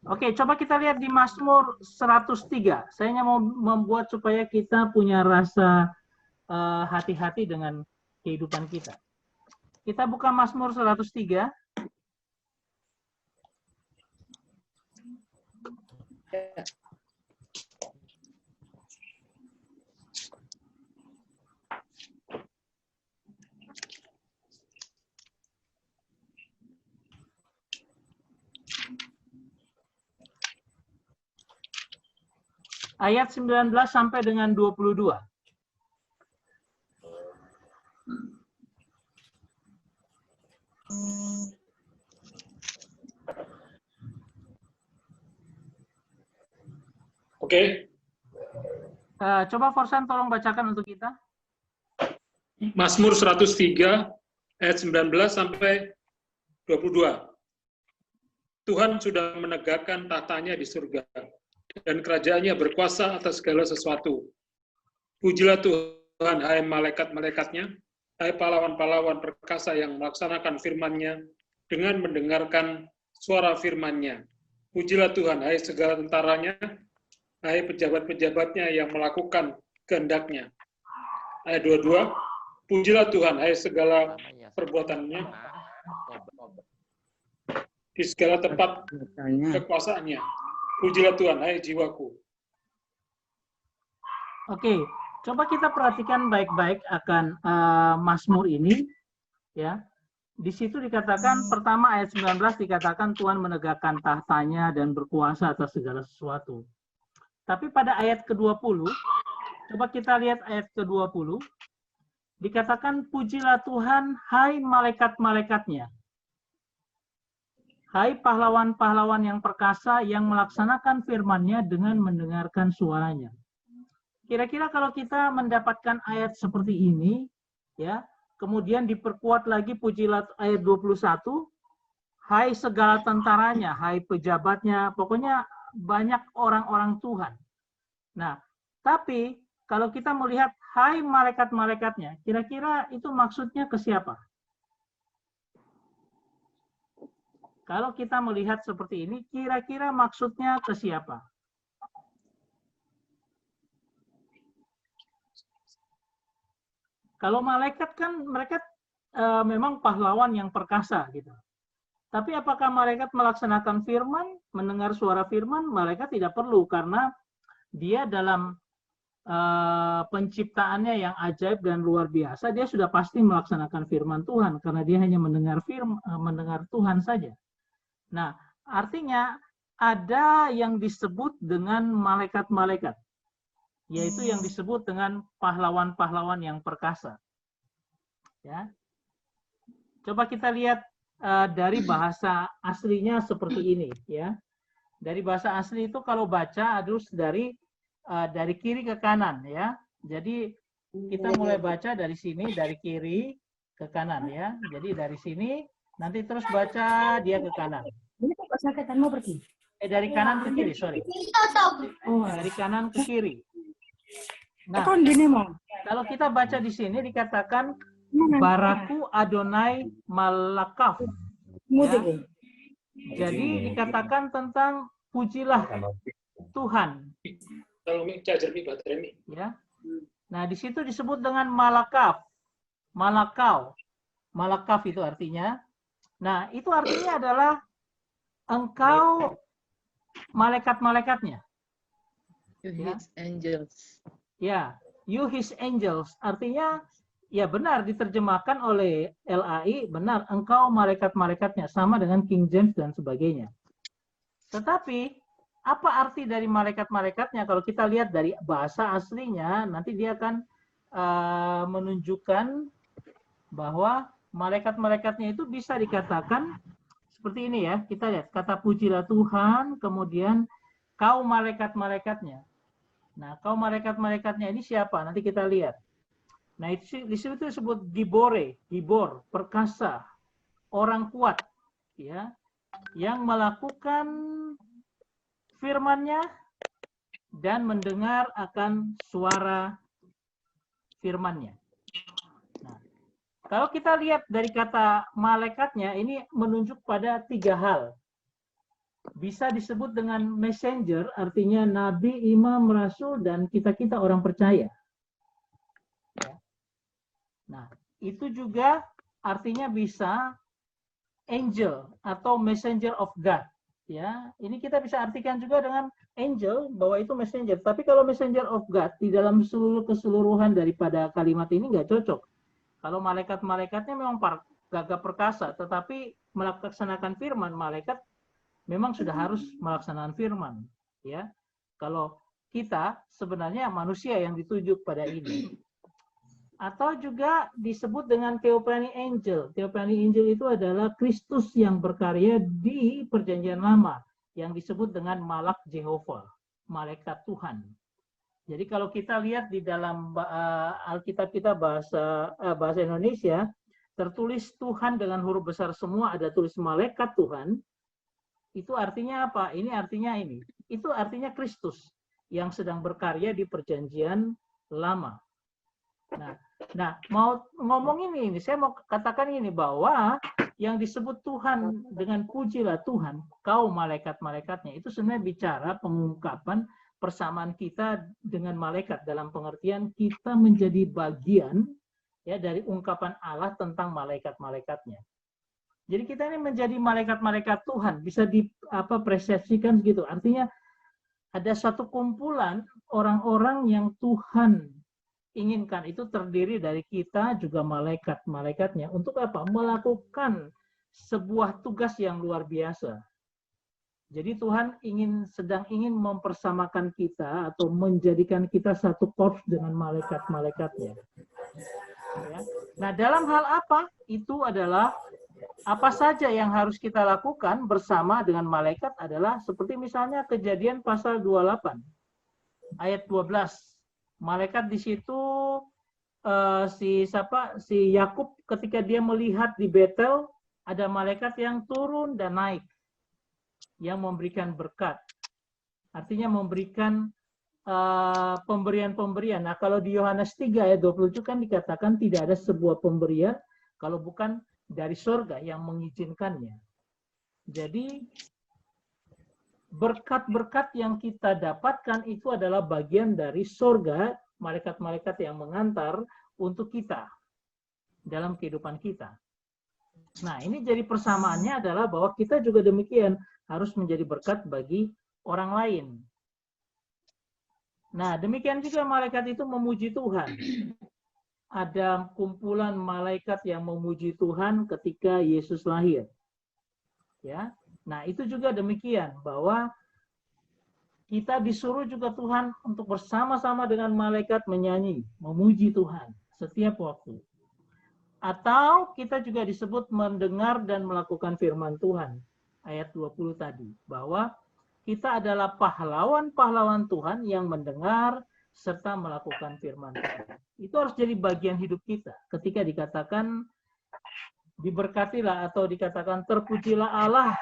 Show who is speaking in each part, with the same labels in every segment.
Speaker 1: Oke, coba kita lihat di Mazmur 103. Saya hanya mau membuat supaya kita punya rasa hati-hati dengan kehidupan kita. Kita buka Mazmur 103. Ayat 19 sampai dengan 22.
Speaker 2: Oke.
Speaker 1: Coba Forsan tolong bacakan untuk kita.
Speaker 2: Mazmur 103 ayat 19 sampai 22. Tuhan sudah menegakkan tahtanya di surga, dan kerajaannya berkuasa atas segala sesuatu. Pujilah Tuhan, hai malaikat-malaikatnya, hai pahlawan-pahlawan perkasa yang melaksanakan firman-Nya dengan mendengarkan suara firman-Nya. Pujilah Tuhan, hai segala tentaranya, hai pejabat-pejabatnya yang melakukan kehendak-Nya. Ayat 22, pujilah Tuhan, hai segala perbuatannya, di segala tempat kekuasaannya. Pujilah Tuhan, hai jiwaku.
Speaker 1: Oke, coba kita perhatikan baik-baik akan Mazmur ini. Ya, di situ dikatakan pertama ayat 19 dikatakan Tuhan menegakkan tahtanya dan berkuasa atas segala sesuatu. Tapi pada ayat ke-20, coba kita lihat ayat ke-20, dikatakan pujilah Tuhan, hai malaikat-malaikatnya. Hai pahlawan-pahlawan yang perkasa yang melaksanakan firman-Nya dengan mendengarkan suaranya. Kira-kira kalau kita mendapatkan ayat seperti ini, ya, kemudian diperkuat lagi pujilah ayat 21, hai segala tentaranya, hai pejabatnya, pokoknya banyak orang-orang Tuhan. Nah, tapi kalau kita melihat hai malaikat-malaikatnya, kira-kira itu maksudnya ke siapa? Kalau kita melihat seperti ini, kira-kira maksudnya ke siapa? Kalau malaikat kan mereka memang pahlawan yang perkasa gitu. Tapi apakah malaikat melaksanakan firman, mendengar suara firman? Malaikat tidak perlu karena dia dalam penciptaannya yang ajaib dan luar biasa, dia sudah pasti melaksanakan firman Tuhan karena dia hanya mendengar mendengar Tuhan saja. Nah, artinya ada yang disebut dengan malaikat-malaikat, yaitu yang disebut dengan pahlawan-pahlawan yang perkasa. Ya, coba kita lihat dari bahasa aslinya seperti ini, ya. Dari bahasa asli itu kalau baca harus dari kiri ke kanan, ya. Jadi kita mulai baca dari sini, dari kiri ke kanan, ya. Jadi dari sini nanti terus baca dia ke kanan.
Speaker 3: Ini kok sakit mau pergi?
Speaker 1: Dari kanan ke kiri, sorry. Dari kanan ke kiri. Nah, kalau kita baca di sini dikatakan Baraku Adonai Malakaf. Ya. Jadi dikatakan tentang pujilah Tuhan. Ya. Nah, di situ disebut dengan Malakaf. Malakau. Malakaf itu artinya. Nah, itu artinya adalah engkau malaikat-malaikatnya.
Speaker 4: You his angels.
Speaker 1: Ya, you his angels. Artinya, ya benar diterjemahkan oleh LAI, benar, engkau malaikat-malaikatnya. Sama dengan King James dan sebagainya. Tetapi, apa arti dari malaikat-malaikatnya? Kalau kita lihat dari bahasa aslinya, nanti dia akan menunjukkan bahwa malaikat-malaikatnya itu bisa dikatakan seperti ini ya. Kita lihat, kata pujilah Tuhan, kemudian kau malaikat-malaikatnya. Nah, kau malaikat-malaikatnya ini siapa? Nanti kita lihat. Nah, di situ disebut gibor, perkasa, orang kuat, ya, yang melakukan firman-Nya dan mendengar akan suara firman-Nya. Nah, kalau kita lihat dari kata malaikatnya, ini menunjuk pada 3 hal. bisa disebut dengan messenger, artinya nabi, imam, rasul, dan kita-kita orang percaya. Ya. Nah, itu juga artinya bisa angel atau messenger of God. Ya, ini kita bisa artikan juga dengan angel bahwa itu messenger. Tapi kalau messenger of God di dalam seluruh keseluruhan daripada kalimat ini nggak cocok. Kalau malaikat-malaikatnya memang gagah perkasa, tetapi melaksanakan firman malaikat memang sudah harus melaksanakan firman. Ya, kalau kita sebenarnya manusia yang dituju pada ini. Atau juga disebut dengan Theophany Angel. Theophany Angel itu adalah Kristus yang berkarya di Perjanjian Lama, yang disebut dengan Malak Jehovah, malaikat Tuhan. Jadi kalau kita lihat di dalam Alkitab kita bahasa Indonesia, tertulis Tuhan dengan huruf besar semua, ada tulis malaikat Tuhan. Itu artinya apa? Ini artinya ini. Itu artinya Kristus yang sedang berkarya di Perjanjian Lama. Nah, mau ngomong ini, saya mau katakan ini bahwa yang disebut Tuhan dengan pujilah Tuhan, kau malaikat-malaikatnya, itu sebenarnya bicara pengungkapan persamaan kita dengan malaikat dalam pengertian kita menjadi bagian ya dari ungkapan Allah tentang malaikat-malaikatnya. Jadi kita ini menjadi malaikat-malaikat Tuhan, bisa dipersepsikan gitu. Artinya ada satu kumpulan orang-orang yang Tuhan inginkan, itu terdiri dari kita juga malaikat-malaikatnya. Untuk apa? Melakukan sebuah tugas yang luar biasa. Jadi Tuhan sedang ingin mempersamakan kita atau menjadikan kita satu korps dengan malaikat-malaikatnya. Ya. Nah, dalam hal apa? Itu adalah apa saja yang harus kita lakukan bersama dengan malaikat adalah seperti misalnya Kejadian pasal 28 ayat 12. Malaikat di situ si Yakub ketika dia melihat di Betel ada malaikat yang turun dan naik yang memberikan berkat. Artinya memberikan pemberian-pemberian. Nah, kalau di Yohanes 3 ayat 27 kan dikatakan tidak ada sebuah pemberian kalau bukan dari surga yang mengizinkannya. Jadi berkat-berkat yang kita dapatkan itu adalah bagian dari surga, malaikat-malaikat yang mengantar untuk kita dalam kehidupan kita. Nah, ini jadi persamaannya adalah bahwa kita juga demikian harus menjadi berkat bagi orang lain. Nah, demikian juga malaikat itu memuji Tuhan. Ada kumpulan malaikat yang memuji Tuhan ketika Yesus lahir. Ya. Nah, itu juga demikian, bahwa kita disuruh juga Tuhan untuk bersama-sama dengan malaikat menyanyi, memuji Tuhan setiap waktu. Atau kita juga disebut mendengar dan melakukan firman Tuhan, ayat 20 tadi, bahwa kita adalah pahlawan-pahlawan Tuhan yang mendengar serta melakukan firman Tuhan. Itu harus jadi bagian hidup kita. Ketika dikatakan diberkatilah atau dikatakan terpujilah Allah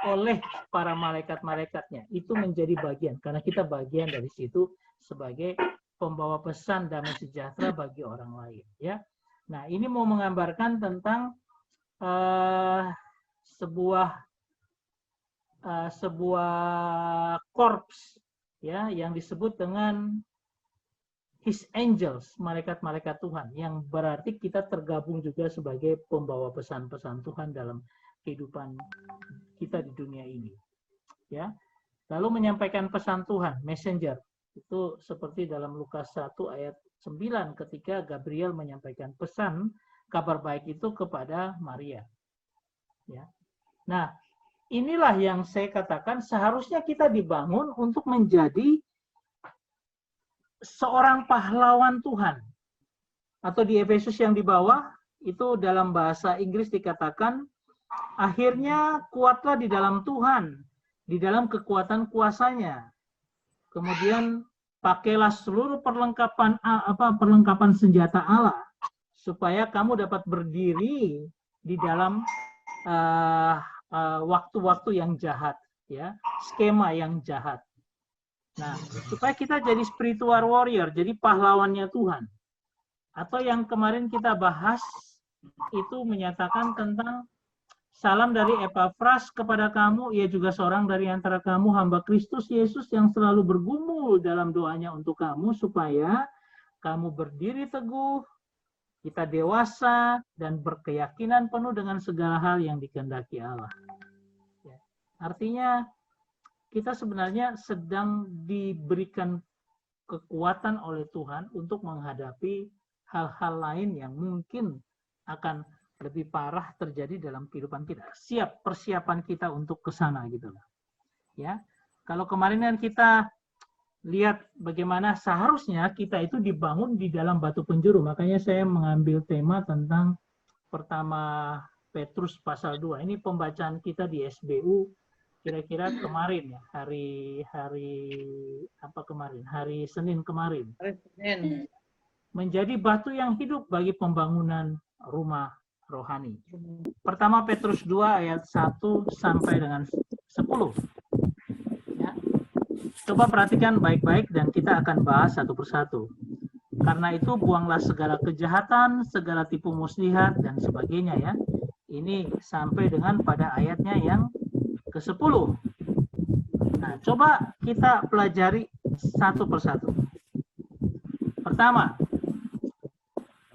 Speaker 1: oleh para malaikat-malaikatnya, itu menjadi bagian karena kita bagian dari situ sebagai pembawa pesan damai sejahtera bagi orang lain, ya. Nah, ini mau menggambarkan tentang sebuah korps, ya, yang disebut dengan His angels, malaikat-malaikat Tuhan, yang berarti kita tergabung juga sebagai pembawa pesan-pesan Tuhan dalam kehidupan kita di dunia ini, ya. Lalu menyampaikan pesan Tuhan, messenger, itu seperti dalam Lukas 1 ayat 9 ketika Gabriel menyampaikan pesan kabar baik itu kepada Maria, ya. Nah, inilah yang saya katakan seharusnya kita dibangun untuk menjadi seorang pahlawan Tuhan. Atau di Efesus yang di bawah, itu dalam bahasa Inggris dikatakan, akhirnya kuatlah di dalam Tuhan, di dalam kekuatan kuasanya. Kemudian pakailah seluruh perlengkapan senjata Allah, supaya kamu dapat berdiri di dalam waktu-waktu yang jahat, ya, skema yang jahat. Nah, supaya kita jadi spiritual warrior, jadi pahlawannya Tuhan. Atau yang kemarin kita bahas itu menyatakan tentang Salam dari Epafras kepada kamu, ia juga seorang dari antara kamu, hamba Kristus Yesus yang selalu bergumul dalam doanya untuk kamu, supaya kamu berdiri teguh, kita dewasa, dan berkeyakinan penuh dengan segala hal yang dikehendaki Allah. Ya. Artinya, kita sebenarnya sedang diberikan kekuatan oleh Tuhan untuk menghadapi hal-hal lain yang mungkin akan lebih parah terjadi dalam kehidupan kita. Siap persiapan kita untuk ke sana gitu loh. Ya. Kalau kemarin kan kita lihat bagaimana seharusnya kita itu dibangun di dalam batu penjuru. Makanya saya mengambil tema tentang pertama Petrus pasal 2. Ini pembacaan kita di SBU kira-kira kemarin ya, hari apa kemarin? Hari Senin kemarin. Menjadi batu yang hidup bagi pembangunan rumah rohani. Pertama Petrus 2 ayat 1 sampai dengan 10. Ya. Coba perhatikan baik-baik dan kita akan bahas satu persatu. Karena itu buanglah segala kejahatan, segala tipu muslihat dan sebagainya ya. Ini sampai dengan pada ayatnya yang ke-10. Nah, coba kita pelajari satu persatu. Pertama,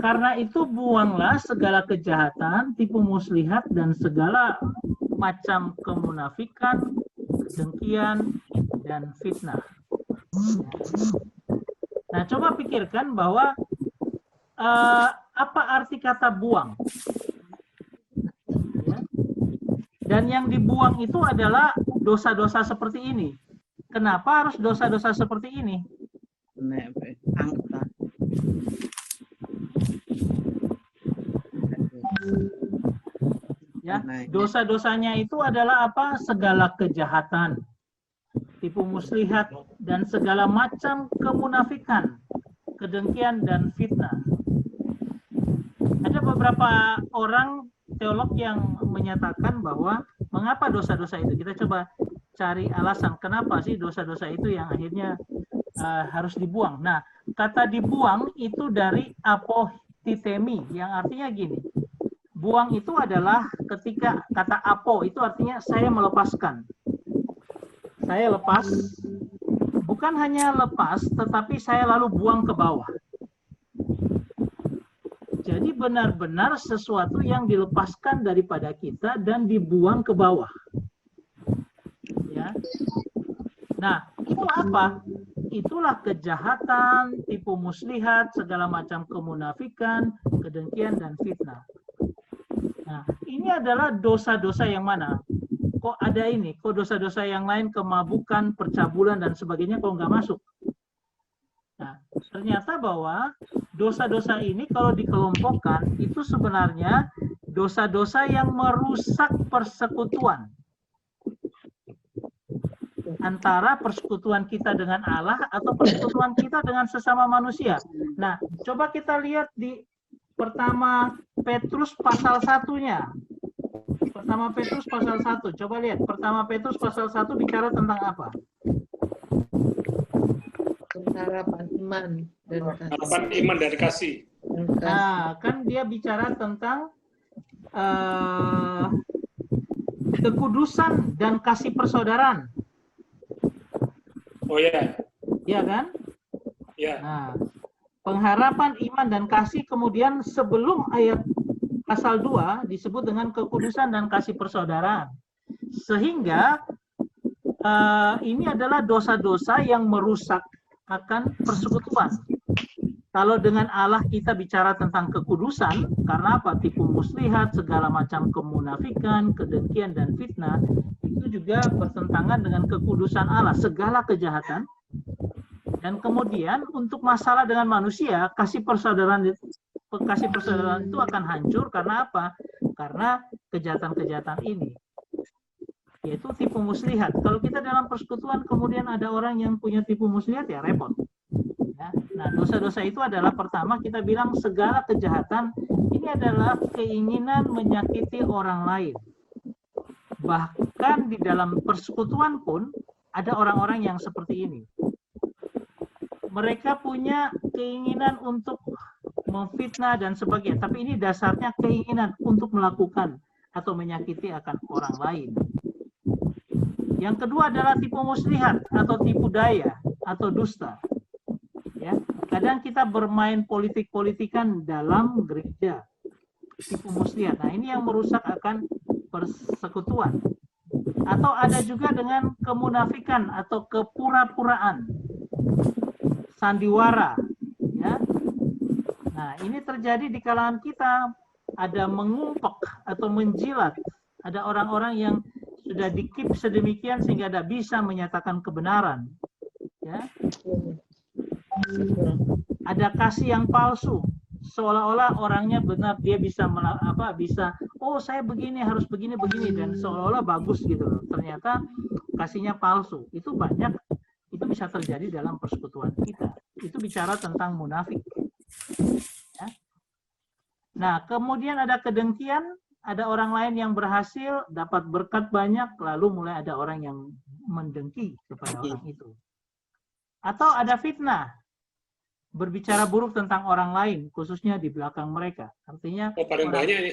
Speaker 1: karena itu buanglah segala kejahatan, tipu muslihat, dan segala macam kemunafikan, kedengkian, dan fitnah. Nah, coba pikirkan bahwa apa arti kata buang? Ya. Dan yang dibuang itu adalah dosa-dosa seperti ini. Kenapa harus dosa-dosa seperti ini? Ya, dosa-dosanya itu adalah apa? Segala kejahatan, tipu muslihat, dan segala macam kemunafikan, kedengkian, dan fitnah. Ada beberapa orang teolog yang menyatakan bahwa mengapa dosa-dosa itu? Kita coba cari alasan kenapa sih dosa-dosa itu yang akhirnya harus dibuang. Nah, kata dibuang itu dari apotitemi, yang artinya gini. Buang itu adalah ketika kata apo itu artinya saya melepaskan. Saya lepas, bukan hanya lepas, tetapi saya lalu buang ke bawah. Jadi benar-benar sesuatu yang dilepaskan daripada kita dan dibuang ke bawah. Ya. Nah, itu apa? Itulah kejahatan, tipu muslihat, segala macam kemunafikan, kedengkian, dan fitnah. Nah, ini adalah dosa-dosa yang mana? Kok ada ini? Kok dosa-dosa yang lain, kemabukan, percabulan, dan sebagainya, kok nggak masuk? Nah, ternyata bahwa dosa-dosa ini kalau dikelompokkan, itu sebenarnya dosa-dosa yang merusak persekutuan. Antara persekutuan kita dengan Allah atau persekutuan kita dengan sesama manusia. Nah, coba kita lihat di pertama Petrus pasal 1-nya. Pertama Petrus pasal 1. Coba lihat, pertama Petrus pasal 1 bicara tentang apa?
Speaker 4: Harapan iman dan kasih.
Speaker 2: Harapan iman dan kasih.
Speaker 1: Nah, kan dia bicara tentang kekudusan dan kasih persaudaraan.
Speaker 2: Oh ya.
Speaker 1: Iya kan?
Speaker 2: Ya.
Speaker 1: Nah, pengharapan iman dan kasih, kemudian sebelum ayat pasal 2 disebut dengan kekudusan dan kasih persaudaraan. Sehingga ini adalah dosa-dosa yang merusak akan persekutuan. Kalau dengan Allah kita bicara tentang kekudusan, karena apa? Tipu muslihat, segala macam kemunafikan, kedengkian, dan fitnah, itu juga bertentangan dengan kekudusan Allah, segala kejahatan. Dan kemudian untuk masalah dengan manusia, kasih persaudaraan itu akan hancur karena apa? Karena kejahatan-kejahatan ini, yaitu tipu muslihat. Kalau kita dalam persekutuan kemudian ada orang yang punya tipu muslihat, ya repot. Ya. Nah, dosa-dosa itu adalah pertama kita bilang segala kejahatan ini adalah keinginan menyakiti orang lain. Bahkan di dalam persekutuan pun ada orang-orang yang seperti ini. Mereka punya keinginan untuk memfitnah dan sebagainya, tapi ini dasarnya keinginan untuk melakukan atau menyakiti akan orang lain. Yang kedua adalah tipu muslihat atau tipu daya atau dusta. Ya, kadang kita bermain politik-politikan dalam gereja, tipu muslihat. Nah, ini yang merusak akan persekutuan. Atau ada juga dengan kemunafikan atau kepura-puraan, sandiwara. Ya, nah ini terjadi di kalangan kita. Ada mengumpek atau menjilat. Ada orang-orang yang sudah dikip sedemikian sehingga tidak bisa menyatakan kebenaran. Ya. Ada kasih yang palsu, seolah-olah orangnya benar, dia bisa bisa, oh saya begini harus begini dan seolah-olah bagus gitu loh. Ternyata kasihnya palsu. Itu banyak, itu bisa terjadi dalam persekutuan kita. Itu bicara tentang munafik. Ya. Nah, kemudian ada kedengkian. Ada orang lain yang berhasil dapat berkat banyak, lalu mulai ada orang yang mendengki kepada orang itu. Atau ada fitnah, berbicara buruk tentang orang lain, khususnya di belakang mereka. Artinya
Speaker 2: paling banyak ini.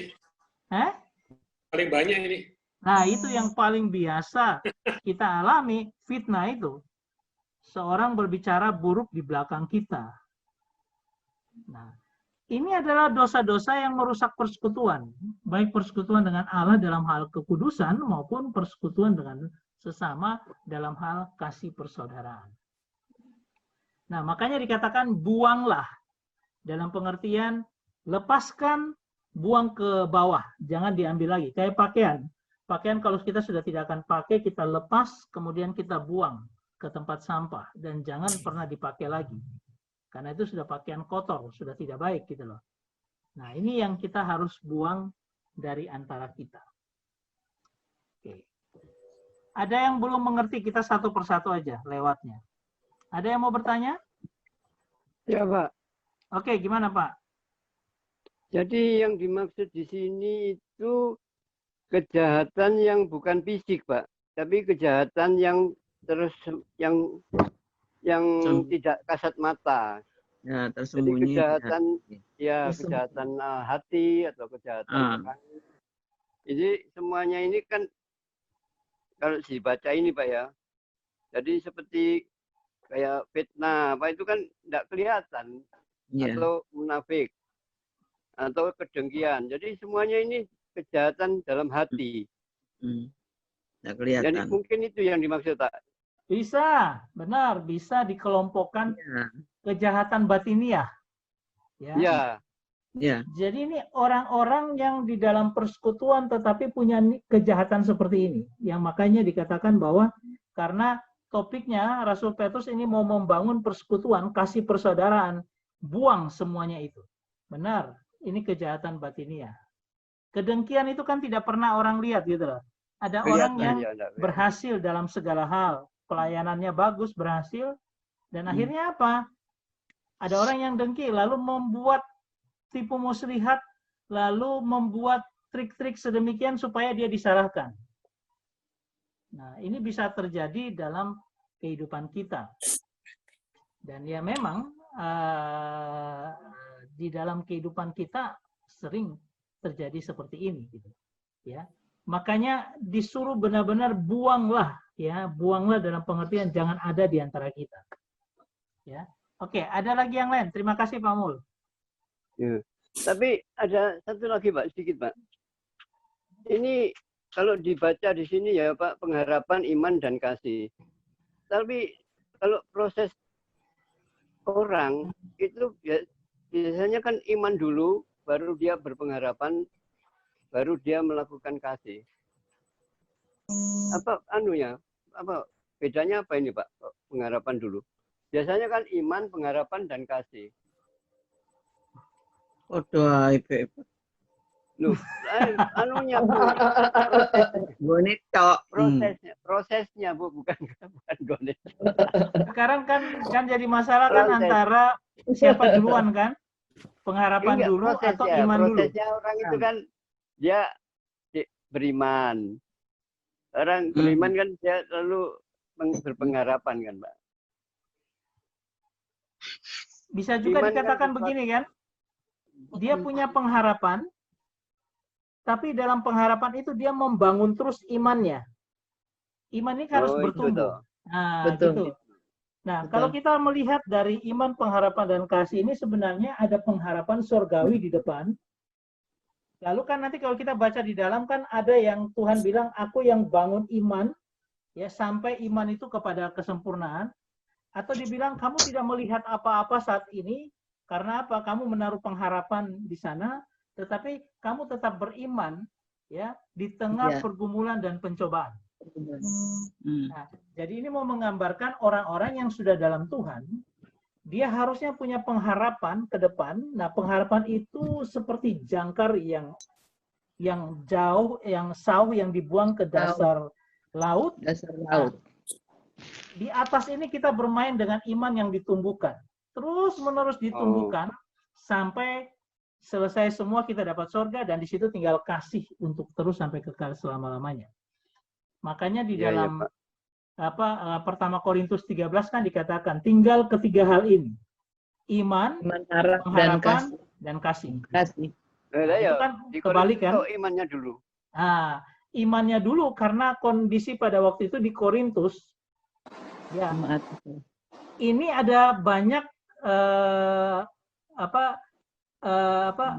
Speaker 2: Paling banyak ini.
Speaker 1: Nah, itu yang paling biasa kita alami, fitnah itu. Seorang berbicara buruk di belakang kita. Nah, ini adalah dosa-dosa yang merusak persekutuan, baik persekutuan dengan Allah dalam hal kekudusan maupun persekutuan dengan sesama dalam hal kasih persaudaraan. Nah, makanya dikatakan buanglah, dalam pengertian lepaskan, buang ke bawah, jangan diambil lagi. Kayak pakaian. Pakaian kalau kita sudah tidak akan pakai, kita lepas, kemudian kita buang ke tempat sampah dan jangan pernah dipakai lagi. Karena itu sudah pakaian kotor, sudah tidak baik gitu loh. Nah, ini yang kita harus buang dari antara kita. Oke. Ada yang belum mengerti, kita satu persatu aja lewatnya. Ada yang mau bertanya?
Speaker 5: Ya, Pak.
Speaker 1: Oke, gimana, Pak?
Speaker 5: Jadi yang dimaksud di sini itu kejahatan yang bukan fisik, Pak. Tapi kejahatan yang tidak kasat mata.
Speaker 6: Ya,
Speaker 5: Jadi
Speaker 6: tersembunyi.
Speaker 5: kejahatan kejahatan hati atau kejahatan Jadi semuanya ini kan kalau dibaca ini, Pak ya. Jadi seperti kayak fitnah, apa itu kan tidak kelihatan. Atau munafik atau kedengkian. Jadi semuanya ini kejahatan dalam hati.
Speaker 6: Tidak kelihatan.
Speaker 5: Jadi mungkin itu yang dimaksud, Pak.
Speaker 1: Bisa, benar, bisa dikelompokkan kejahatan batiniah. Ya. Jadi ini orang-orang yang di dalam persekutuan tetapi punya kejahatan seperti ini. Yang makanya dikatakan bahwa karena topiknya Rasul Petrus ini mau membangun persekutuan, kasih persaudaraan, buang semuanya itu. Benar, ini kejahatan batiniah. Kedengkian itu kan tidak pernah orang lihat gitu loh. Ada orang yang berhasil dalam segala hal. Pelayanannya bagus, berhasil, dan akhirnya apa? Ada orang yang dengki, lalu membuat tipu muslihat, lalu membuat trik-trik sedemikian supaya dia disalahkan. Nah, ini bisa terjadi dalam kehidupan kita. Dan ya memang di dalam kehidupan kita sering terjadi seperti ini, gitu. Ya. Makanya disuruh benar-benar buanglah, ya, buanglah dalam pengertian jangan ada di antara kita. Ya, oke, ada lagi yang lain. Terima kasih Pak Mul.
Speaker 5: Ya. Tapi ada satu lagi Pak, sedikit Pak. Ini kalau dibaca di sini ya Pak, pengharapan, iman dan kasih. Tapi kalau proses orang itu biasanya kan iman dulu, baru dia berpengharapan, baru dia melakukan kasih. Apa bedanya apa ini Pak? Pengharapan dulu. Biasanya kan iman, pengharapan dan kasih. Loh, prosesnya Bu, bukan gonet.
Speaker 1: Sekarang kan jadi masalah kan antara siapa duluan kan? Pengharapan dulu atau iman dulu?
Speaker 5: Prosesnya orang itu kan dia beriman. Orang beriman kan dia lalu berpengharapan kan, Pak.
Speaker 1: Bisa juga dikatakan begini kan? Dia punya pengharapan, tapi dalam pengharapan itu dia membangun terus imannya. Iman ini harus
Speaker 5: Oh, itu
Speaker 1: bertumbuh.
Speaker 5: toh.
Speaker 1: Nah,
Speaker 4: Betul.
Speaker 1: gitu. Nah,
Speaker 4: Betul.
Speaker 1: kalau kita melihat dari iman, pengharapan, dan kasih ini sebenarnya ada pengharapan surgawi di depan. Lalu kan nanti kalau kita baca di dalam kan ada yang Tuhan bilang, aku yang bangun iman, ya sampai iman itu kepada kesempurnaan. Atau dibilang kamu tidak melihat apa-apa saat ini, karena apa? Kamu menaruh pengharapan di sana, tetapi kamu tetap beriman, ya di tengah
Speaker 4: Ya.
Speaker 1: pergumulan dan pencobaan.
Speaker 6: Hmm.
Speaker 1: Nah, jadi ini mau menggambarkan orang-orang yang sudah dalam Tuhan, dia harusnya punya pengharapan ke depan. Nah, pengharapan itu seperti jangkar yang jauh, yang sauh yang dibuang ke dasar laut.
Speaker 4: Dasar laut.
Speaker 1: Di atas ini kita bermain dengan iman yang ditumbuhkan. Terus-menerus ditumbuhkan sampai selesai semua kita dapat surga, dan di situ tinggal kasih untuk terus sampai kekal selama-lamanya. Makanya di
Speaker 5: Iya, iya,
Speaker 1: dalam
Speaker 5: Pak.
Speaker 1: pertama Korintus 13 kan dikatakan tinggal ketiga hal ini. Iman,
Speaker 4: Iman, harap, dan
Speaker 1: pengharapan,
Speaker 4: kasih.
Speaker 1: dan kasih.
Speaker 4: Kasih.
Speaker 5: Lah
Speaker 1: itu
Speaker 5: ya,
Speaker 1: kan
Speaker 5: di
Speaker 1: kebalik
Speaker 5: Korintus
Speaker 1: kan?
Speaker 5: kok imannya dulu.
Speaker 1: Nah, imannya dulu karena kondisi pada waktu itu di Korintus, ya,
Speaker 4: Jemaat.
Speaker 1: ini ada banyak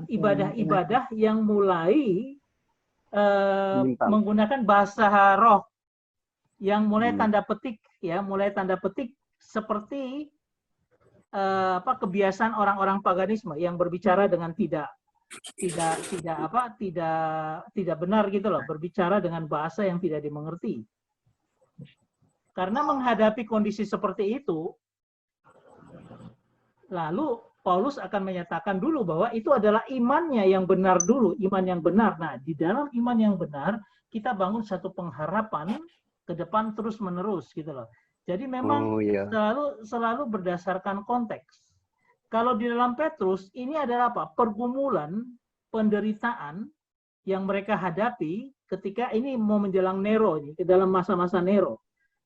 Speaker 1: ibadah-ibadah yang mulai
Speaker 5: Menyimpang.
Speaker 1: menggunakan bahasa roh, yang mulai tanda petik, ya, mulai tanda petik seperti kebiasaan orang-orang paganisme yang berbicara dengan tidak benar gitu loh, berbicara dengan bahasa yang tidak dimengerti. Karena menghadapi kondisi seperti itu, lalu Paulus akan menyatakan dulu bahwa itu adalah imannya yang benar dulu, iman yang benar. Nah, di dalam iman yang benar, kita bangun satu pengharapan ke depan terus-menerus gitu loh. Jadi memang selalu berdasarkan konteks. Kalau di dalam Petrus, ini adalah apa? Pergumulan, penderitaan yang mereka hadapi ketika ini mau menjelang Nero, ke dalam masa-masa Nero.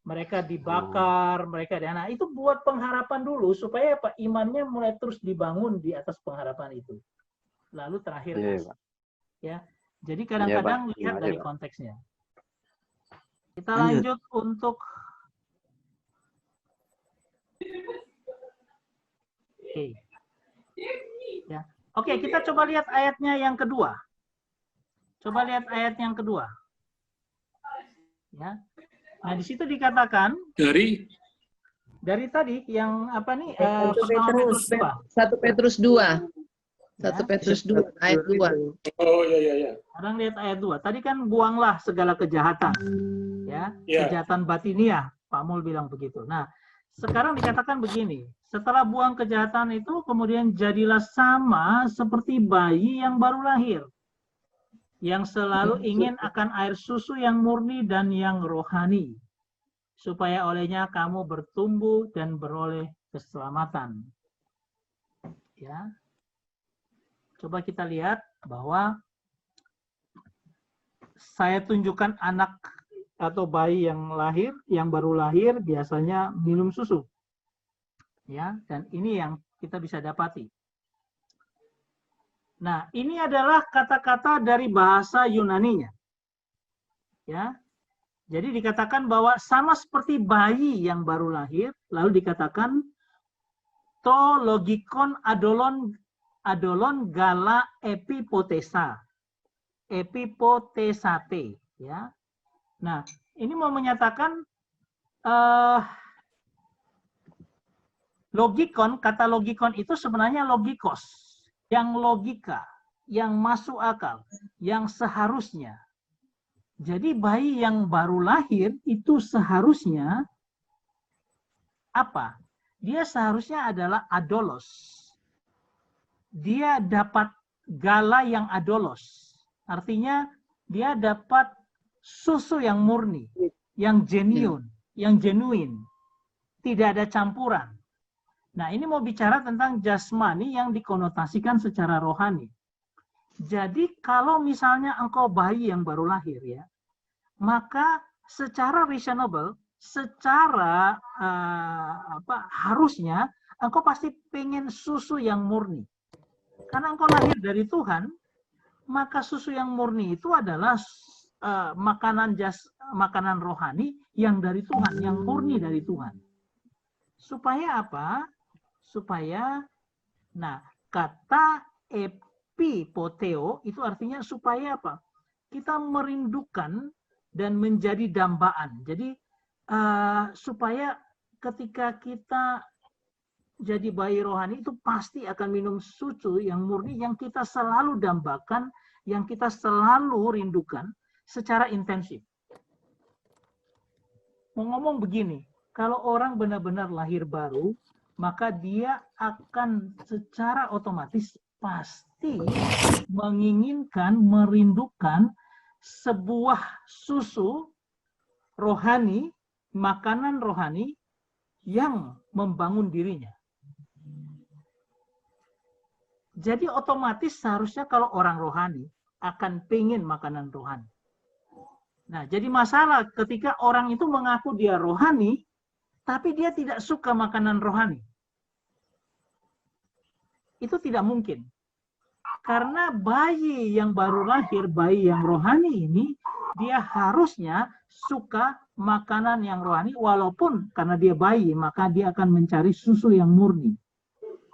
Speaker 1: Mereka dibakar, nah itu buat pengharapan dulu supaya apa? Imannya mulai terus dibangun di atas pengharapan itu. Lalu terakhir ya. Jadi kadang-kadang lihat dari konteksnya. Kita lanjut untuk ya. Oke, kita coba lihat ayatnya yang kedua. Coba lihat ayat yang kedua. Ya. Nah, di situ dikatakan
Speaker 2: dari
Speaker 1: tadi yang apa nih?
Speaker 4: 1 Petrus 2. 1 Petrus 2 ayat 2.
Speaker 2: Oh ya.
Speaker 1: Sekarang lihat ayat 2. Tadi kan buanglah segala kejahatan. Ya, kejahatan batiniah. Pak Mul bilang begitu. Nah, sekarang dikatakan begini. Setelah buang kejahatan itu, kemudian jadilah sama seperti bayi yang baru lahir, yang selalu ingin akan air susu yang murni dan yang rohani, supaya olehnya kamu bertumbuh dan beroleh keselamatan. Ya. Coba kita lihat bahwa saya tunjukkan anak atau bayi yang lahir, yang baru lahir biasanya minum susu. Ya, dan ini yang kita bisa dapati. Nah, ini adalah kata-kata dari bahasa Yunaninya. Ya. Jadi dikatakan bahwa sama seperti bayi yang baru lahir, lalu dikatakan to logikon adolon gala epipotesate, ya. Nah, ini mau menyatakan logikon, kata logikon itu sebenarnya logikos, yang logika, yang masuk akal, yang seharusnya. Jadi bayi yang baru lahir itu seharusnya apa? Dia seharusnya adalah adolos. Dia dapat gala yang adolos. Artinya dia dapat susu yang murni, yang genuine, tidak ada campuran. Nah, ini mau bicara tentang jasmani yang dikonotasikan secara rohani. Jadi kalau misalnya engkau bayi yang baru lahir ya, maka secara reasonable, secara harusnya engkau pasti pengen susu yang murni. Karena engkau lahir dari Tuhan, maka susu yang murni itu adalah makanan rohani yang dari Tuhan, yang murni dari Tuhan. Supaya apa? Supaya, nah, kata epipoteo itu artinya supaya apa? Kita merindukan dan menjadi dambaan. Jadi supaya ketika kita jadi bayi rohani itu pasti akan minum susu yang murni yang kita selalu dambakan, yang kita selalu rindukan secara intensif. Mau ngomong begini, kalau orang benar-benar lahir baru, maka dia akan secara otomatis pasti menginginkan, merindukan sebuah susu rohani, makanan rohani yang membangun dirinya. Jadi otomatis seharusnya kalau orang rohani akan pengen makanan rohani. Nah, jadi masalah ketika orang itu mengaku dia rohani, tapi dia tidak suka makanan rohani. Itu tidak mungkin. Karena bayi yang baru lahir, bayi yang rohani ini, dia harusnya suka makanan yang rohani, walaupun karena dia bayi, maka dia akan mencari susu yang murni.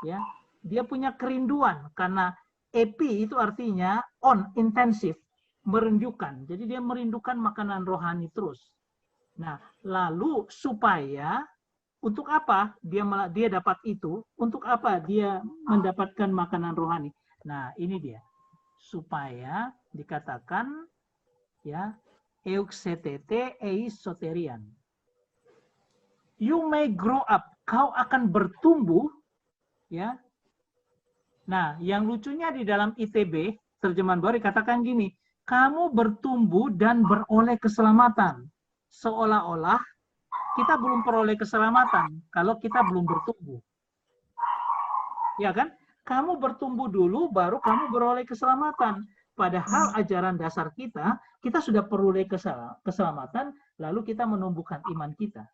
Speaker 1: Ya, dia punya kerinduan, karena epi itu artinya on, intensif, merindukan. Jadi dia merindukan makanan rohani terus. Nah, lalu supaya untuk apa dia dapat itu? Untuk apa dia mendapatkan makanan rohani? Nah, ini dia. Supaya dikatakan ya, euxetete eis soterian. You may grow up. Kau akan bertumbuh, ya. Nah, yang lucunya di dalam ITB terjemahan baru dikatakan gini, kamu bertumbuh dan beroleh keselamatan. Seolah-olah kita belum peroleh keselamatan kalau kita belum bertumbuh. Ya kan? Kamu bertumbuh dulu, baru kamu beroleh keselamatan. Padahal ajaran dasar kita sudah peroleh keselamatan, lalu kita menumbuhkan iman kita.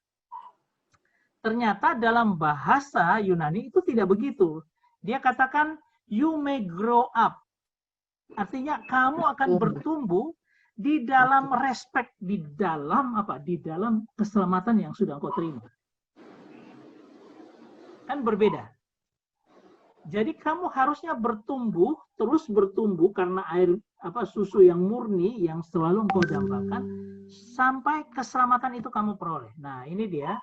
Speaker 1: Ternyata dalam bahasa Yunani itu tidak begitu. Dia katakan, you may grow up. Artinya kamu akan bertumbuh di dalam respect, di dalam apa? Di dalam keselamatan yang sudah engkau terima. Kan berbeda. Jadi kamu harusnya bertumbuh, terus bertumbuh karena susu yang murni yang selalu engkau dambakan sampai keselamatan itu kamu peroleh. Nah, ini dia.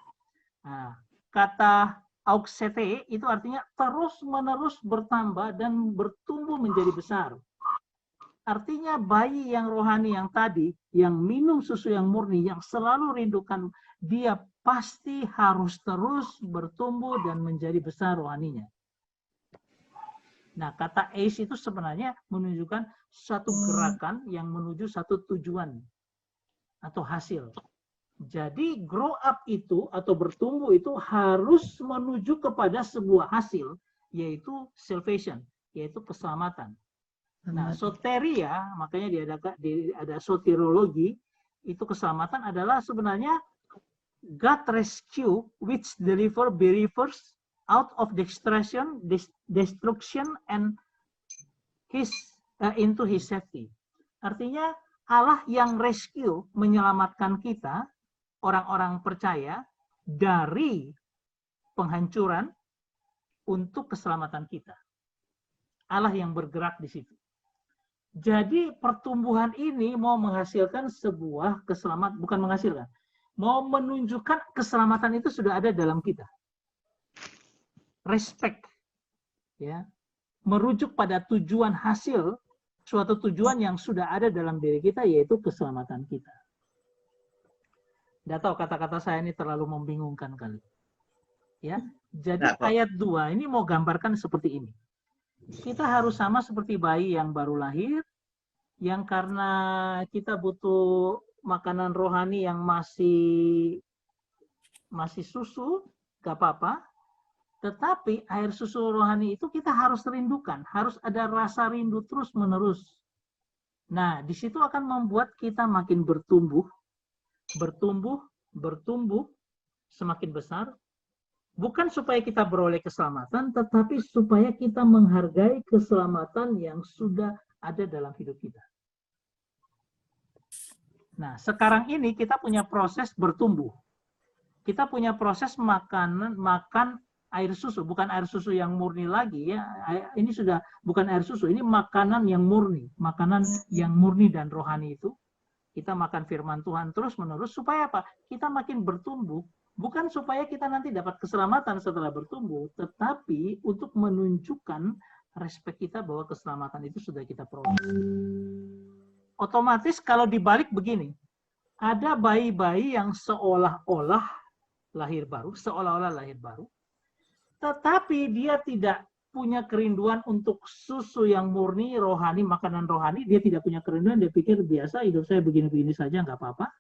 Speaker 1: Nah, kata auxete itu artinya terus-menerus bertambah dan bertumbuh menjadi besar. Artinya bayi yang rohani yang tadi, yang minum susu yang murni, yang selalu rindukan, dia pasti harus terus bertumbuh dan menjadi besar rohaninya. Nah, kata eis itu sebenarnya menunjukkan satu gerakan yang menuju satu tujuan atau hasil. Jadi grow up itu atau bertumbuh itu harus menuju kepada sebuah hasil, yaitu salvation, yaitu keselamatan. Nah, soteria, makanya ada soteriologi, itu keselamatan adalah sebenarnya God rescue which deliver believers out of destruction and into his safety. Artinya Allah yang rescue, menyelamatkan kita, orang-orang percaya, dari penghancuran untuk keselamatan kita. Allah yang bergerak di situ. Jadi pertumbuhan ini mau menghasilkan sebuah keselamatan, bukan menghasilkan, mau menunjukkan keselamatan itu sudah ada dalam kita. Respect, ya, merujuk pada tujuan hasil, suatu tujuan yang sudah ada dalam diri kita, yaitu keselamatan kita. Tidak tahu kata-kata saya ini terlalu membingungkan kali. Ya, jadi ayat 2 ini mau gambarkan seperti ini. Kita harus sama seperti bayi yang baru lahir, yang karena kita butuh makanan rohani yang masih susu, gak apa-apa. Tetapi air susu rohani itu kita harus rindukan, harus ada rasa rindu terus-menerus. Nah, di situ akan membuat kita makin bertumbuh, semakin besar. Bukan supaya kita beroleh keselamatan, tetapi supaya kita menghargai keselamatan yang sudah ada dalam hidup kita. Nah, sekarang ini kita punya proses bertumbuh. Kita punya proses makan air susu, bukan air susu yang murni lagi ya. Ini sudah bukan air susu, ini makanan yang murni, dan rohani itu. Kita makan firman Tuhan terus-menerus supaya apa? Kita makin bertumbuh, bukan supaya kita nanti dapat keselamatan setelah bertumbuh, tetapi untuk menunjukkan respek kita bahwa keselamatan itu sudah kita peroleh. Otomatis kalau dibalik begini, ada bayi-bayi yang seolah-olah lahir baru, tetapi dia tidak punya kerinduan untuk susu yang murni, rohani, makanan rohani. Dia tidak punya kerinduan, dia pikir biasa, hidup saya begini-begini saja, nggak apa-apa.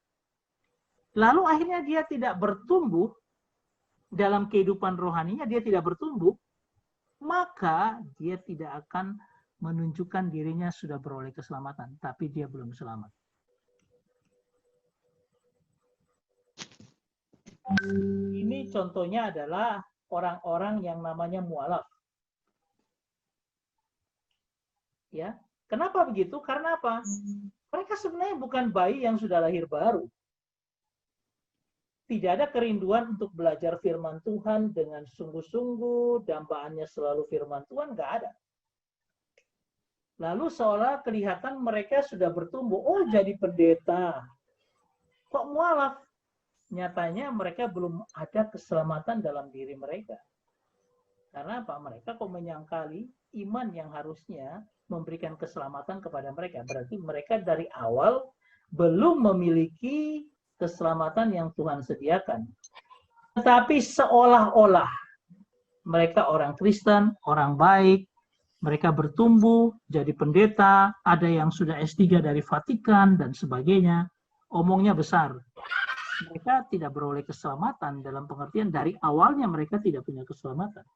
Speaker 1: Lalu akhirnya dia tidak bertumbuh dalam kehidupan rohaninya, dia tidak bertumbuh, maka dia tidak akan menunjukkan dirinya sudah beroleh keselamatan, tapi dia belum selamat. Ini contohnya adalah orang-orang yang namanya mualaf. Ya, kenapa begitu? Karena apa? Mereka sebenarnya bukan bayi yang sudah lahir baru. Tidak ada kerinduan untuk belajar firman Tuhan dengan sungguh-sungguh, dambaannya selalu firman Tuhan, nggak ada. Lalu seolah kelihatan mereka sudah bertumbuh, oh jadi pendeta. Kok mualaf? Nyatanya mereka belum ada keselamatan dalam diri mereka. Karena apa? Mereka kok menyangkali iman yang harusnya memberikan keselamatan kepada mereka. Berarti mereka dari awal belum memiliki keselamatan yang Tuhan sediakan. Tetapi seolah-olah mereka orang Kristen, orang baik, mereka bertumbuh jadi pendeta, ada yang sudah S3 dari Vatikan dan sebagainya, omongnya besar. Mereka tidak beroleh keselamatan dalam pengertian dari awalnya mereka tidak punya keselamatan.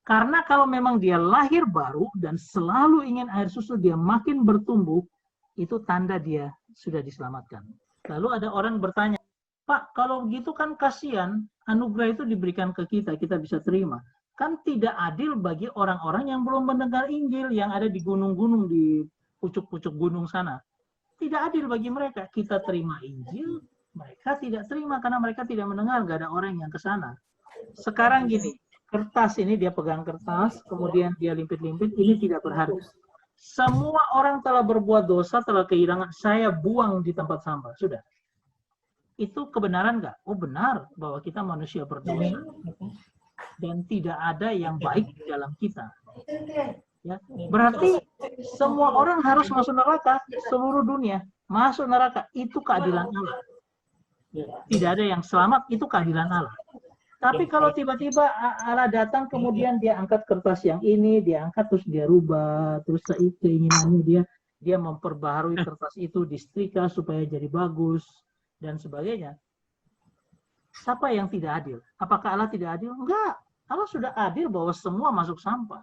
Speaker 1: Karena kalau memang dia lahir baru dan selalu ingin air susu, dia makin bertumbuh, itu tanda dia sudah diselamatkan. Lalu ada orang bertanya, Pak, kalau begitu kan kasihan, anugerah itu diberikan ke kita, kita bisa terima. Kan tidak adil bagi orang-orang yang belum mendengar Injil, yang ada di gunung-gunung, di pucuk-pucuk gunung sana. Tidak adil bagi mereka. Kita terima Injil, mereka tidak terima karena mereka tidak mendengar, nggak ada orang yang ke sana. Sekarang gini, kertas ini dia pegang kertas, kemudian dia limpit-limpit, ini tidak berharga. Semua orang telah berbuat dosa, telah kehilangan, saya buang di tempat sampah, sudah. Itu kebenaran nggak? Oh benar, bahwa kita manusia berdosa. Dan tidak ada yang baik di dalam kita. Ya, berarti semua orang harus masuk neraka, seluruh dunia masuk neraka, itu keadilan Allah. Tidak ada yang selamat, itu keadilan Allah. Tapi kalau tiba-tiba Allah datang, kemudian dia angkat kertas yang ini, dia angkat terus dia rubah, terus keinginannya dia memperbaharui kertas itu, disetrika supaya jadi bagus dan sebagainya. Siapa yang tidak adil? Apakah Allah tidak adil? Enggak. Allah sudah adil bahwa semua masuk sampah.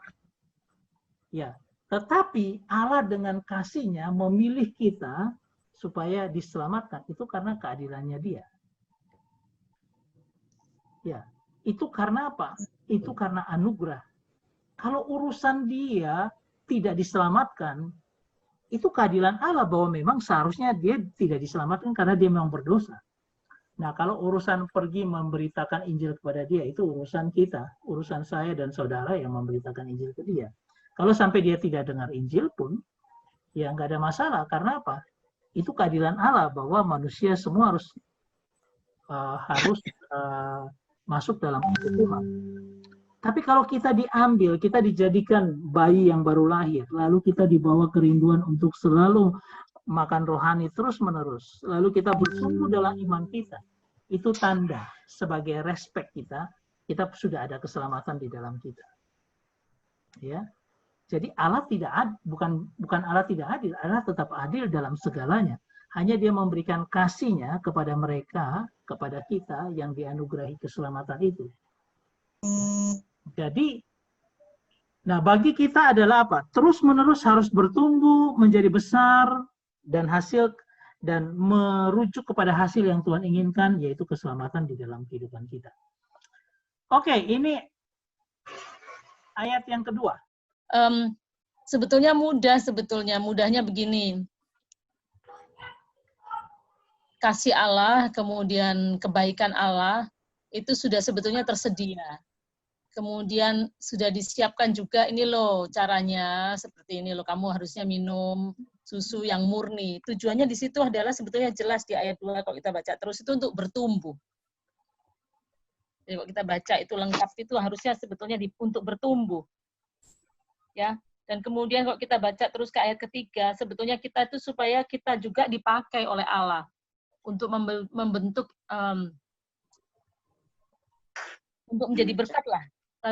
Speaker 1: Ya, tetapi Allah dengan kasih-Nya memilih kita supaya diselamatkan. Itu karena keadilannya Dia. Ya, itu karena apa? Itu karena anugerah. Kalau urusan Dia tidak diselamatkan, itu keadilan Allah bahwa memang seharusnya Dia tidak diselamatkan karena Dia memang berdosa. Nah, kalau urusan pergi memberitakan Injil kepada dia, itu urusan kita, urusan saya dan saudara yang memberitakan Injil ke dia. Kalau sampai dia tidak dengar Injil pun, ya nggak ada masalah. Karena apa? Itu keadilan Allah bahwa manusia semua harus masuk dalam Tuhan. Tapi kalau kita diambil, kita dijadikan bayi yang baru lahir, lalu kita dibawa kerinduan untuk selalu makan rohani terus-menerus, lalu kita bersungguh dalam iman kita, itu tanda sebagai respek kita sudah ada keselamatan di dalam kita. Ya, jadi Allah tidak bukan Allah tidak adil, Allah tetap adil dalam segalanya. Hanya Dia memberikan kasih-Nya kepada mereka, kepada kita yang dianugerahi keselamatan itu. Jadi, nah bagi kita adalah apa? Terus-menerus harus bertumbuh, menjadi besar, dan merujuk kepada hasil yang Tuhan inginkan, yaitu keselamatan di dalam kehidupan kita. Oke, ini ayat yang kedua.
Speaker 7: Sebetulnya mudah, mudahnya begini. Kasih Allah, kemudian kebaikan Allah, itu sudah sebetulnya tersedia. Kemudian sudah disiapkan juga, ini loh caranya, seperti ini loh, kamu harusnya minum susu yang murni. Tujuannya di situ adalah sebetulnya jelas di ayat 2, kalau kita baca terus itu untuk bertumbuh. Jadi kalau kita baca itu lengkap, itu harusnya sebetulnya untuk bertumbuh. Ya. Dan kemudian kalau kita baca terus ke ayat ketiga, sebetulnya kita itu supaya kita juga dipakai oleh Allah untuk membentuk, untuk menjadi berkat lah.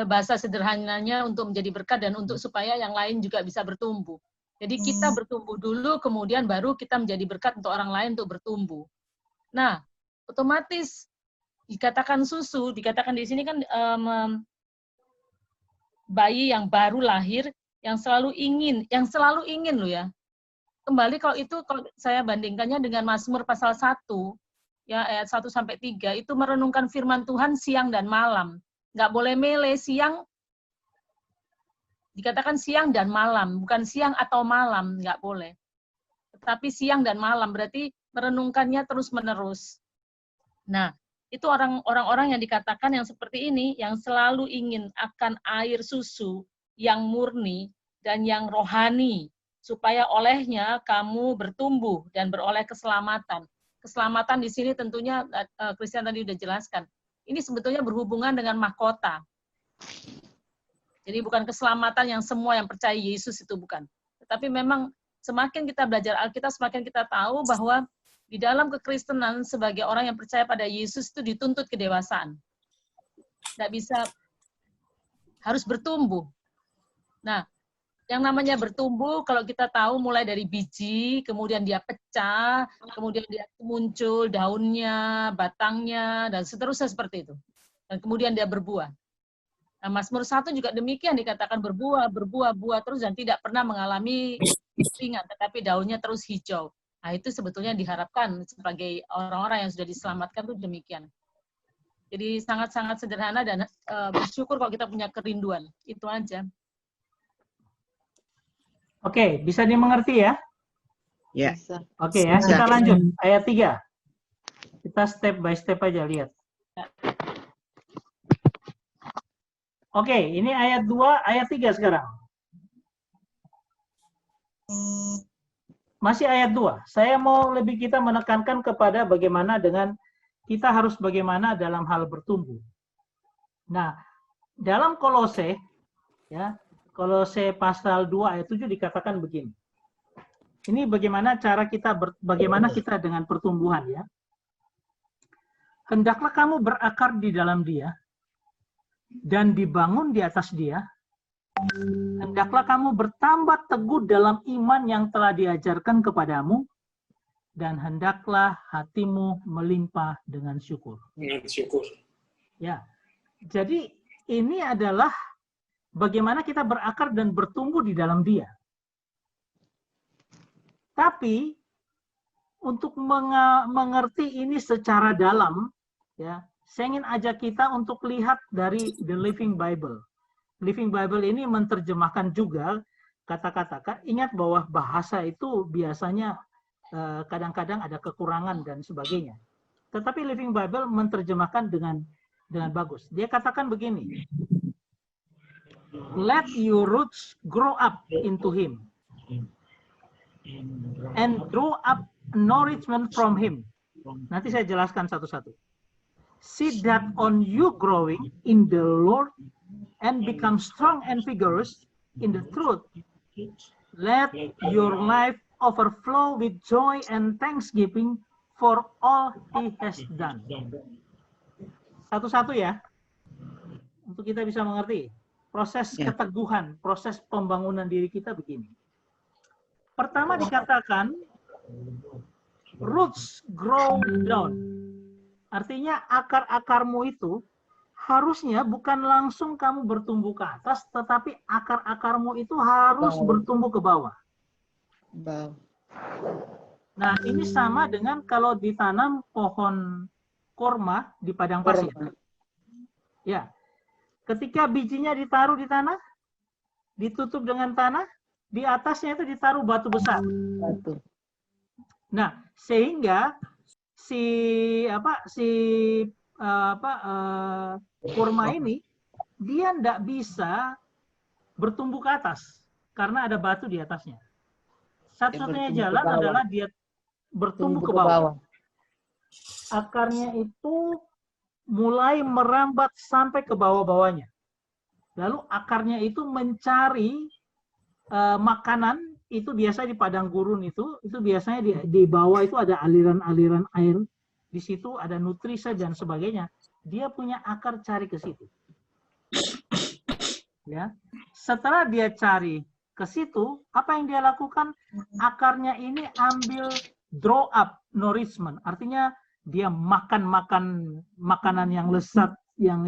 Speaker 7: Bahasa sederhananya untuk menjadi berkat dan untuk supaya yang lain juga bisa bertumbuh. Jadi kita bertumbuh dulu, kemudian baru kita menjadi berkat untuk orang lain untuk bertumbuh. Nah, otomatis dikatakan susu, dikatakan di sini kan bayi yang baru lahir, yang selalu ingin loh ya. Kembali kalau saya bandingkannya dengan Mazmur pasal 1, ya ayat 1-3, itu merenungkan firman Tuhan siang dan malam. Nggak boleh mele, siang, dikatakan siang dan malam, bukan siang atau malam, nggak boleh. Tetapi siang dan malam, berarti merenungkannya terus-menerus. Nah, itu orang-orang yang dikatakan yang seperti ini, yang selalu ingin akan air susu yang murni dan yang rohani, supaya olehnya kamu bertumbuh dan beroleh keselamatan. Keselamatan di sini tentunya, Christian tadi udah jelaskan, ini sebetulnya berhubungan dengan mahkota. Jadi bukan keselamatan yang semua yang percaya Yesus itu bukan. Tetapi memang semakin kita belajar Alkitab, semakin kita tahu bahwa di dalam kekristenan sebagai orang yang percaya pada Yesus itu dituntut kedewasaan. Tidak bisa, harus bertumbuh. Nah, yang namanya bertumbuh, kalau kita tahu mulai dari biji, kemudian dia pecah, kemudian dia muncul daunnya, batangnya, dan seterusnya seperti itu. Dan kemudian dia berbuah. Nah, Mazmur 1 juga demikian, dikatakan berbuah, terus dan tidak pernah mengalami kekeringan, tetapi daunnya terus hijau. Nah, itu sebetulnya diharapkan sebagai orang-orang yang sudah diselamatkan itu demikian. Jadi sangat-sangat sederhana dan bersyukur kalau kita punya kerinduan. Itu aja.
Speaker 1: Oke, bisa dimengerti ya?
Speaker 6: Ya.
Speaker 1: Oke ya, kita lanjut. Ayat 3. Kita step by step aja lihat. Oke, ini ayat 2, ayat 3 sekarang. Masih ayat 2. Saya mau lebih kita menekankan kepada bagaimana dengan kita harus bagaimana dalam hal bertumbuh. Nah, dalam Kolose, ya, Kolose pasal 2 ayat 7 dikatakan begini. Ini bagaimana cara kita bagaimana kita dengan pertumbuhan ya. Hendaklah kamu berakar di dalam Dia dan dibangun di atas Dia. Hendaklah kamu bertambah teguh dalam iman yang telah diajarkan kepadamu dan hendaklah hatimu melimpah dengan syukur.
Speaker 2: Dengan syukur.
Speaker 1: Ya. Jadi ini adalah bagaimana kita berakar dan bertumbuh di dalam Dia. Tapi untuk mengerti ini secara dalam, ya, saya ingin ajak kita untuk lihat dari The Living Bible. Living Bible ini menerjemahkan juga kata-kata. Ingat bahwa bahasa itu biasanya kadang-kadang ada kekurangan dan sebagainya. Tetapi Living Bible menerjemahkan dengan bagus. Dia katakan begini. Let your roots grow up into Him and draw up nourishment from Him. Nanti saya jelaskan satu-satu. See that on you growing in the Lord and become strong and vigorous in the truth. Let your life overflow with joy and thanksgiving for all He has done. Satu-satu ya, untuk kita bisa mengerti. Proses keteguhan, proses pembangunan diri kita begini. Pertama dikatakan, roots grow down. Artinya akar-akarmu itu harusnya bukan langsung kamu bertumbuh ke atas, tetapi akar-akarmu itu harus bertumbuh ke bawah. Nah, ini sama dengan kalau ditanam pohon korma di padang pasir. Ya. Ketika bijinya ditaruh di tanah, ditutup dengan tanah, di atasnya itu ditaruh batu besar.
Speaker 4: Batu.
Speaker 1: Nah, sehingga kurma ini dia tidak bisa bertumbuh ke atas karena ada batu di atasnya. Satu-satunya jalan adalah dia bertumbuh ke bawah. Akarnya itu mulai merambat sampai ke bawah-bawahnya. Lalu akarnya itu mencari makanan, itu biasa di padang gurun itu biasanya di bawah itu ada aliran-aliran air. Di situ ada nutrisi dan sebagainya. Dia punya akar cari ke situ. Ya. Setelah dia cari ke situ, apa yang dia lakukan? Akarnya ini ambil draw up nourishment. Artinya dia makan makanan yang lezat, yang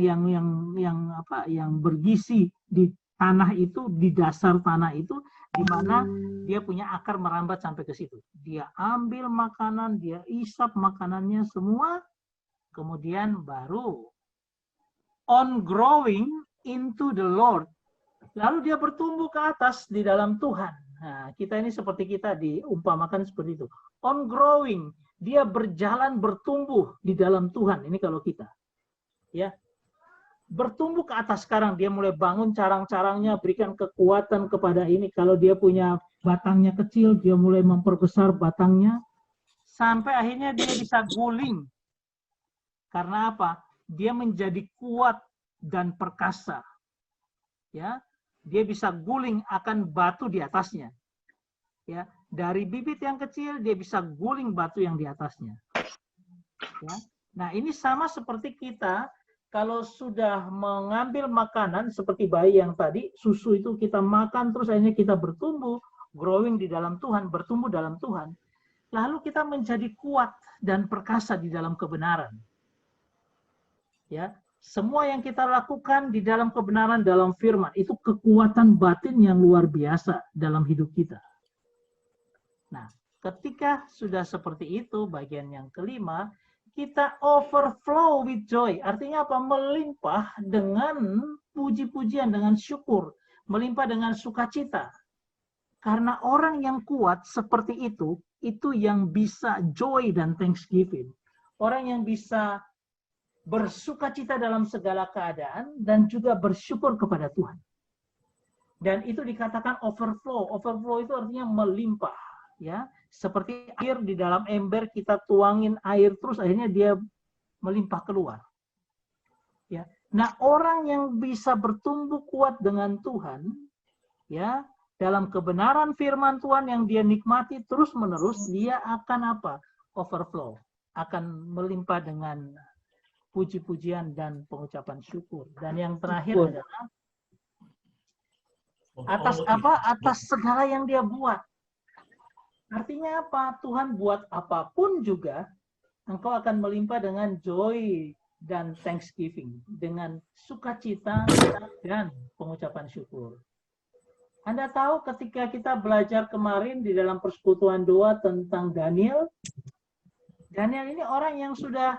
Speaker 1: bergizi di tanah itu, di dasar tanah itu, di mana dia punya akar merambat sampai ke situ. Dia ambil makanan, dia isap makanannya semua, kemudian baru on growing into the Lord. Lalu dia bertumbuh ke atas di dalam Tuhan. Nah, kita ini seperti kita diumpamakan seperti itu. On growing, dia berjalan bertumbuh di dalam Tuhan. Ini kalau kita. Ya. Bertumbuh ke atas sekarang, dia mulai bangun carang-carangnya, berikan kekuatan kepada ini. Kalau dia punya batangnya kecil, dia mulai memperbesar batangnya sampai akhirnya dia bisa guling. Karena apa? Dia menjadi kuat dan perkasa. Ya, dia bisa guling akan batu di atasnya. Ya, dari bibit yang kecil dia bisa guling batu yang di atasnya. Ya. Nah, ini sama seperti kita kalau sudah mengambil makanan seperti bayi yang tadi, susu itu kita makan terus akhirnya kita bertumbuh, growing di dalam Tuhan, bertumbuh dalam Tuhan. Lalu kita menjadi kuat dan perkasa di dalam kebenaran. Ya, semua yang kita lakukan di dalam kebenaran, dalam firman, itu kekuatan batin yang luar biasa dalam hidup kita. Nah, ketika sudah seperti itu, bagian yang kelima, kita overflow with joy. Artinya apa? Melimpah dengan puji-pujian, dengan syukur. Melimpah dengan sukacita. Karena orang yang kuat seperti itu yang bisa joy dan thanksgiving. Orang yang bisa bersukacita dalam segala keadaan dan juga bersyukur kepada Tuhan. Dan itu dikatakan overflow. Overflow itu artinya melimpah, ya. Seperti air di dalam ember, kita tuangin air terus akhirnya dia melimpah keluar. Ya. Nah, orang yang bisa bertumbuh kuat dengan Tuhan, ya, dalam kebenaran firman Tuhan yang dia nikmati terus-menerus, dia akan apa? Overflow, akan melimpah dengan puji-pujian dan pengucapan syukur. Dan yang terakhir adalah atas apa? Atas segala yang dia buat. Artinya apa? Tuhan buat apapun juga, engkau akan melimpah dengan joy dan thanksgiving, dengan sukacita dan pengucapan syukur. Anda tahu ketika kita belajar kemarin di dalam persekutuan doa tentang Daniel, Daniel ini orang yang sudah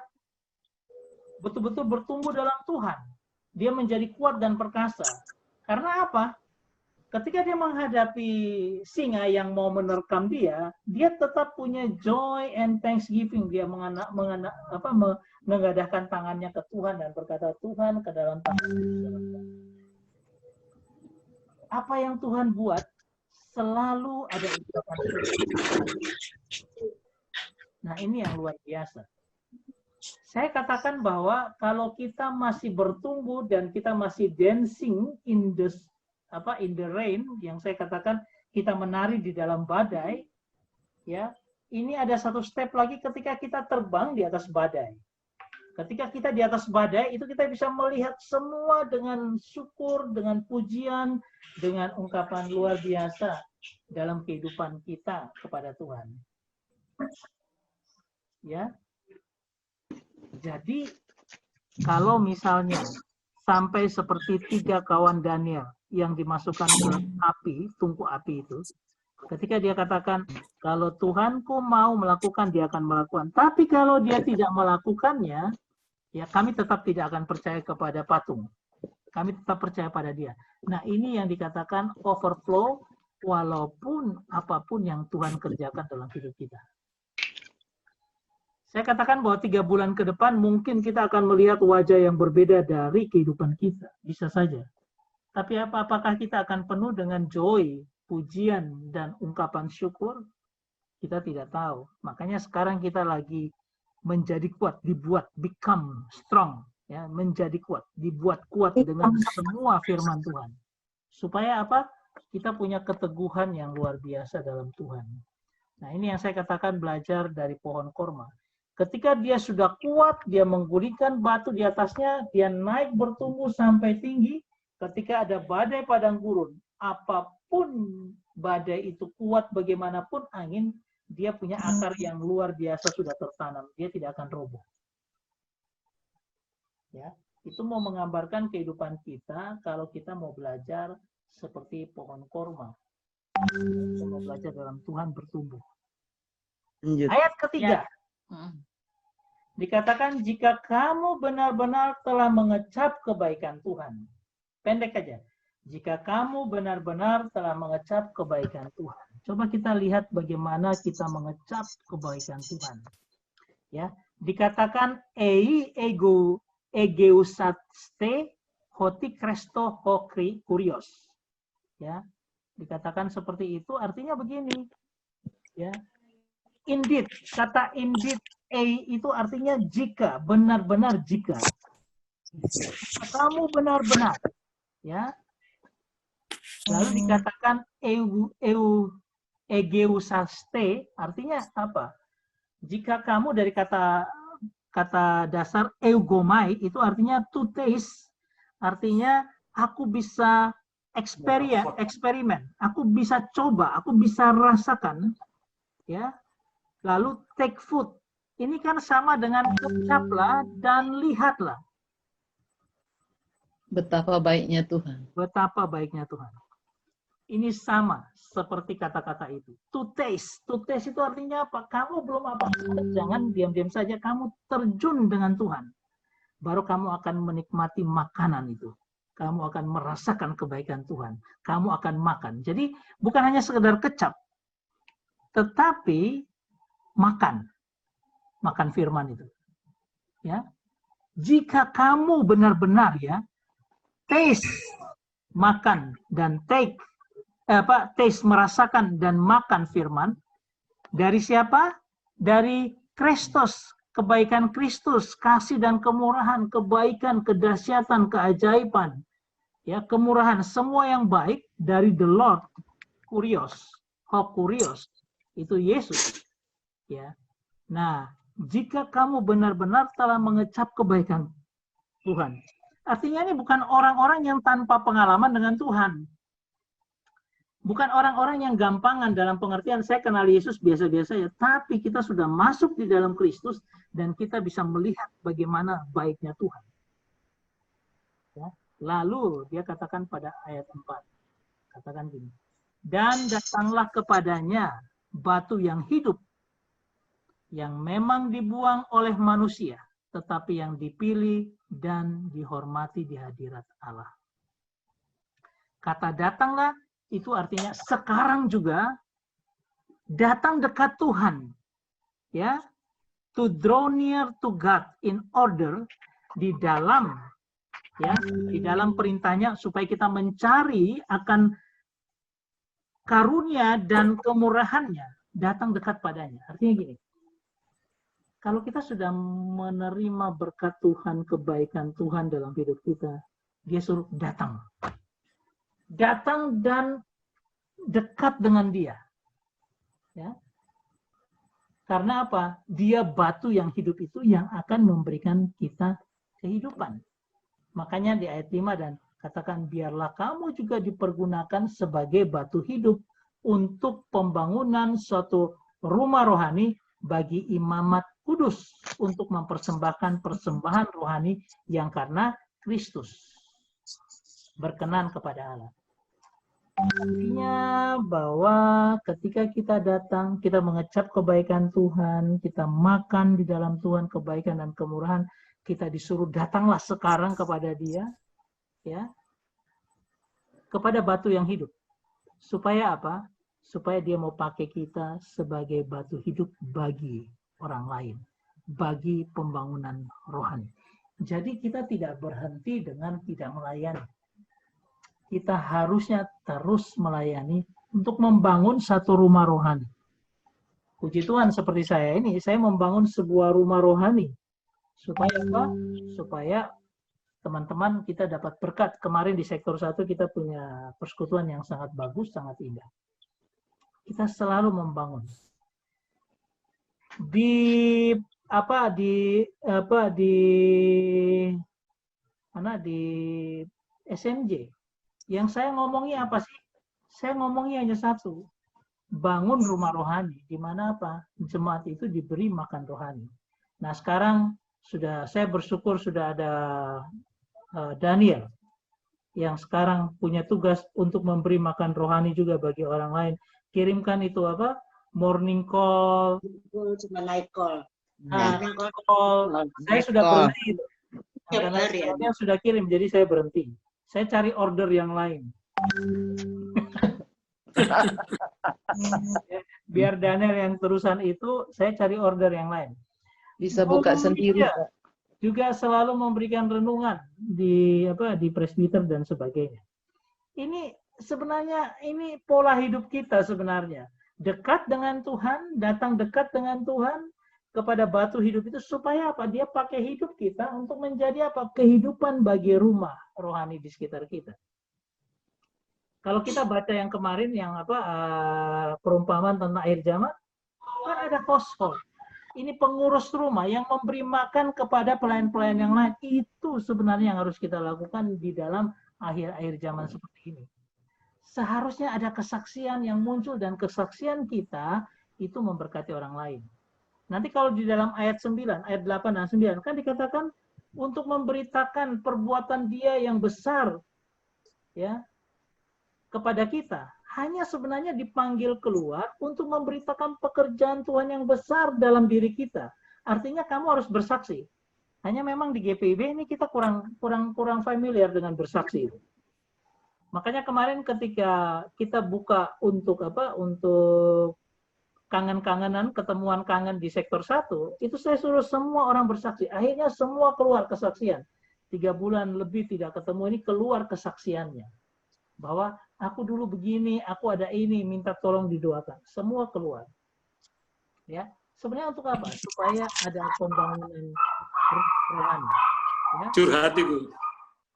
Speaker 1: betul-betul bertumbuh dalam Tuhan. Dia menjadi kuat dan perkasa. Karena apa? Ketika dia menghadapi singa yang mau menerkam dia tetap punya joy and thanksgiving. Dia mengadahkan tangannya ke Tuhan dan berkata, Tuhan, ke dalam tangan. Apa yang Tuhan buat selalu ada ucapan syukur. Nah, ini yang luar biasa. Saya katakan bahwa kalau kita masih bertumbuh dan kita masih dancing in the rain, yang saya katakan kita menari di dalam badai, ya, ini ada satu step lagi ketika kita terbang di atas badai. Ketika kita di atas badai, itu kita bisa melihat semua dengan syukur, dengan pujian, dengan ungkapan luar biasa dalam kehidupan kita kepada Tuhan. Ya. Jadi, kalau misalnya sampai seperti 3 kawan Daniel yang dimasukkan ke api, tungku api itu, ketika dia katakan, kalau Tuhanku mau melakukan, dia akan melakukan. Tapi kalau dia tidak melakukannya, ya kami tetap tidak akan percaya kepada patung. Kami tetap percaya pada dia. Nah, ini yang dikatakan overflow walaupun apapun yang Tuhan kerjakan dalam hidup kita. Saya katakan bahwa 3 bulan ke depan mungkin kita akan melihat wajah yang berbeda dari kehidupan kita. Bisa saja. Tapi apakah kita akan penuh dengan joy, pujian, dan ungkapan syukur? Kita tidak tahu. Makanya sekarang kita lagi menjadi kuat, dibuat, become strong. Ya, menjadi kuat, dibuat kuat dengan semua firman Tuhan. Supaya apa? Kita punya keteguhan yang luar biasa dalam Tuhan. Nah, ini yang saya katakan belajar dari pohon korma. Ketika dia sudah kuat, dia menggulingkan batu di atasnya, dia naik bertumbuh sampai tinggi. Ketika ada badai padang gurun, apapun badai itu kuat, bagaimanapun angin, dia punya akar yang luar biasa sudah tertanam. Dia tidak akan roboh. Ya, itu mau menggambarkan kehidupan kita kalau kita mau belajar seperti pohon korma. Kita mau belajar dalam Tuhan bertumbuh. Ayat ketiga. Dikatakan jika kamu benar-benar telah mengecap kebaikan Tuhan. Pendek aja. Jika kamu benar-benar telah mengecap kebaikan Tuhan. Coba kita lihat bagaimana kita mengecap kebaikan Tuhan. Ya, dikatakan egeusaste hoti kresto ho kurios. Ya, dikatakan seperti itu artinya begini. Ya, indeed, kata indeed itu artinya jika, benar-benar jika. Kamu benar-benar, ya. Lalu dikatakan egeusaste artinya apa? Jika kamu dari kata dasar eugomai itu artinya to taste, artinya aku bisa eksperimen, aku bisa coba, aku bisa rasakan, ya. Lalu take food, ini kan sama dengan kecaplah dan lihatlah.
Speaker 4: Betapa baiknya Tuhan.
Speaker 1: Betapa baiknya Tuhan. Ini sama seperti kata-kata itu. To taste itu artinya apa? Kamu belum apa-apa, jangan diam-diam saja, kamu terjun dengan Tuhan. Baru kamu akan menikmati makanan itu. Kamu akan merasakan kebaikan Tuhan. Kamu akan makan. Jadi bukan hanya sekedar kecap, tetapi makan firman itu. Ya, jika kamu benar-benar ya taste, makan dan taste, merasakan dan makan firman dari siapa? Dari Kristus, kebaikan Kristus, kasih dan kemurahan, kebaikan, kedahsyatan, keajaiban, ya, kemurahan, semua yang baik dari the Lord, kurios, itu Yesus, ya. Nah, jika kamu benar-benar telah mengecap kebaikan Tuhan, artinya ini bukan orang-orang yang tanpa pengalaman dengan Tuhan. Bukan orang-orang yang gampangan dalam pengertian saya kenal Yesus biasa-biasa ya, tapi kita sudah masuk di dalam Kristus dan kita bisa melihat bagaimana baiknya Tuhan. Ya. Lalu dia katakan pada ayat 4, katakan gini, dan datanglah kepadanya batu yang hidup, yang memang dibuang oleh manusia, tetapi yang dipilih dan dihormati di hadirat Allah. Kata datanglah itu artinya sekarang juga datang dekat Tuhan, ya, to draw near to God in order, di dalam, ya, di dalam perintahnya supaya kita mencari akan karunia dan kemurahannya, datang dekat padanya. Artinya gini, kalau kita sudah menerima berkat Tuhan, kebaikan Tuhan dalam hidup kita, dia suruh datang. Datang dan dekat dengan dia. Ya. Karena apa? Dia batu yang hidup itu yang akan memberikan kita kehidupan. Makanya di ayat 5 dan katakan, biarlah kamu juga dipergunakan sebagai batu hidup untuk pembangunan suatu rumah rohani bagi imamat kudus untuk mempersembahkan persembahan rohani yang karena Kristus berkenan kepada Allah. Artinya bahwa ketika kita datang, kita mengecap kebaikan Tuhan, kita makan di dalam Tuhan kebaikan dan kemurahan, kita disuruh datanglah sekarang kepada Dia, ya, kepada batu yang hidup. Supaya apa? Supaya dia mau pakai kita sebagai batu hidup bagi orang lain, bagi pembangunan rohani. Jadi kita tidak berhenti dengan tidak melayani. Kita harusnya terus melayani untuk membangun satu rumah rohani. Puji Tuhan, seperti saya ini, saya membangun sebuah rumah rohani. Supaya apa? Supaya teman-teman kita dapat berkat. Kemarin di sektor 1 kita punya persekutuan yang sangat bagus, sangat indah. Kita selalu membangun. Di SMJ, yang saya ngomongnya apa sih? Saya ngomongnya hanya satu. Bangun rumah rohani, di mana apa? Jemaat itu diberi makan rohani. Nah, sekarang saya bersyukur sudah ada Daniel yang sekarang punya tugas untuk memberi makan rohani juga bagi orang lain. Kirimkan itu apa? Morning call.
Speaker 6: Cuma night call.
Speaker 1: Call. Saya sudah berhenti. Karena Daniel sudah kirim, jadi saya berhenti. Saya cari order yang lain. Biar Daniel yang terusan itu, saya cari order yang lain.
Speaker 4: Bisa buka sendiri.
Speaker 1: Juga selalu memberikan renungan di presbiter dan sebagainya. Ini sebenarnya ini pola hidup kita sebenarnya. Dekat dengan Tuhan, datang dekat dengan Tuhan kepada batu hidup itu supaya apa? Dia pakai hidup kita untuk menjadi apa? Kehidupan bagi rumah rohani di sekitar kita. Kalau kita baca yang kemarin yang perumpamaan tentang air zaman, kan ada household. Ini pengurus rumah yang memberi makan kepada pelayan-pelayan yang lain. Itu sebenarnya yang harus kita lakukan di dalam akhir-akhir zaman seperti ini. Seharusnya ada kesaksian yang muncul dan kesaksian kita itu memberkati orang lain. Nanti kalau di dalam ayat 9, ayat 8 dan 9 kan dikatakan untuk memberitakan perbuatan dia yang besar ya kepada kita. Hanya sebenarnya dipanggil keluar untuk memberitakan pekerjaan Tuhan yang besar dalam diri kita. Artinya kamu harus bersaksi. Hanya memang di GPIB ini kita kurang familiar dengan bersaksi. Makanya kemarin ketika kita buka untuk kangen-kangenan, ketemuan kangen di sektor 1, itu saya suruh semua orang bersaksi. Akhirnya semua keluar kesaksian. 3 bulan lebih tidak ketemu, ini keluar kesaksiannya. Bahwa aku dulu begini, aku ada ini, minta tolong didoakan. Semua keluar. Ya, sebenarnya untuk apa? Supaya ada pembangunan rohani. Ya.
Speaker 2: Curhat Ibu.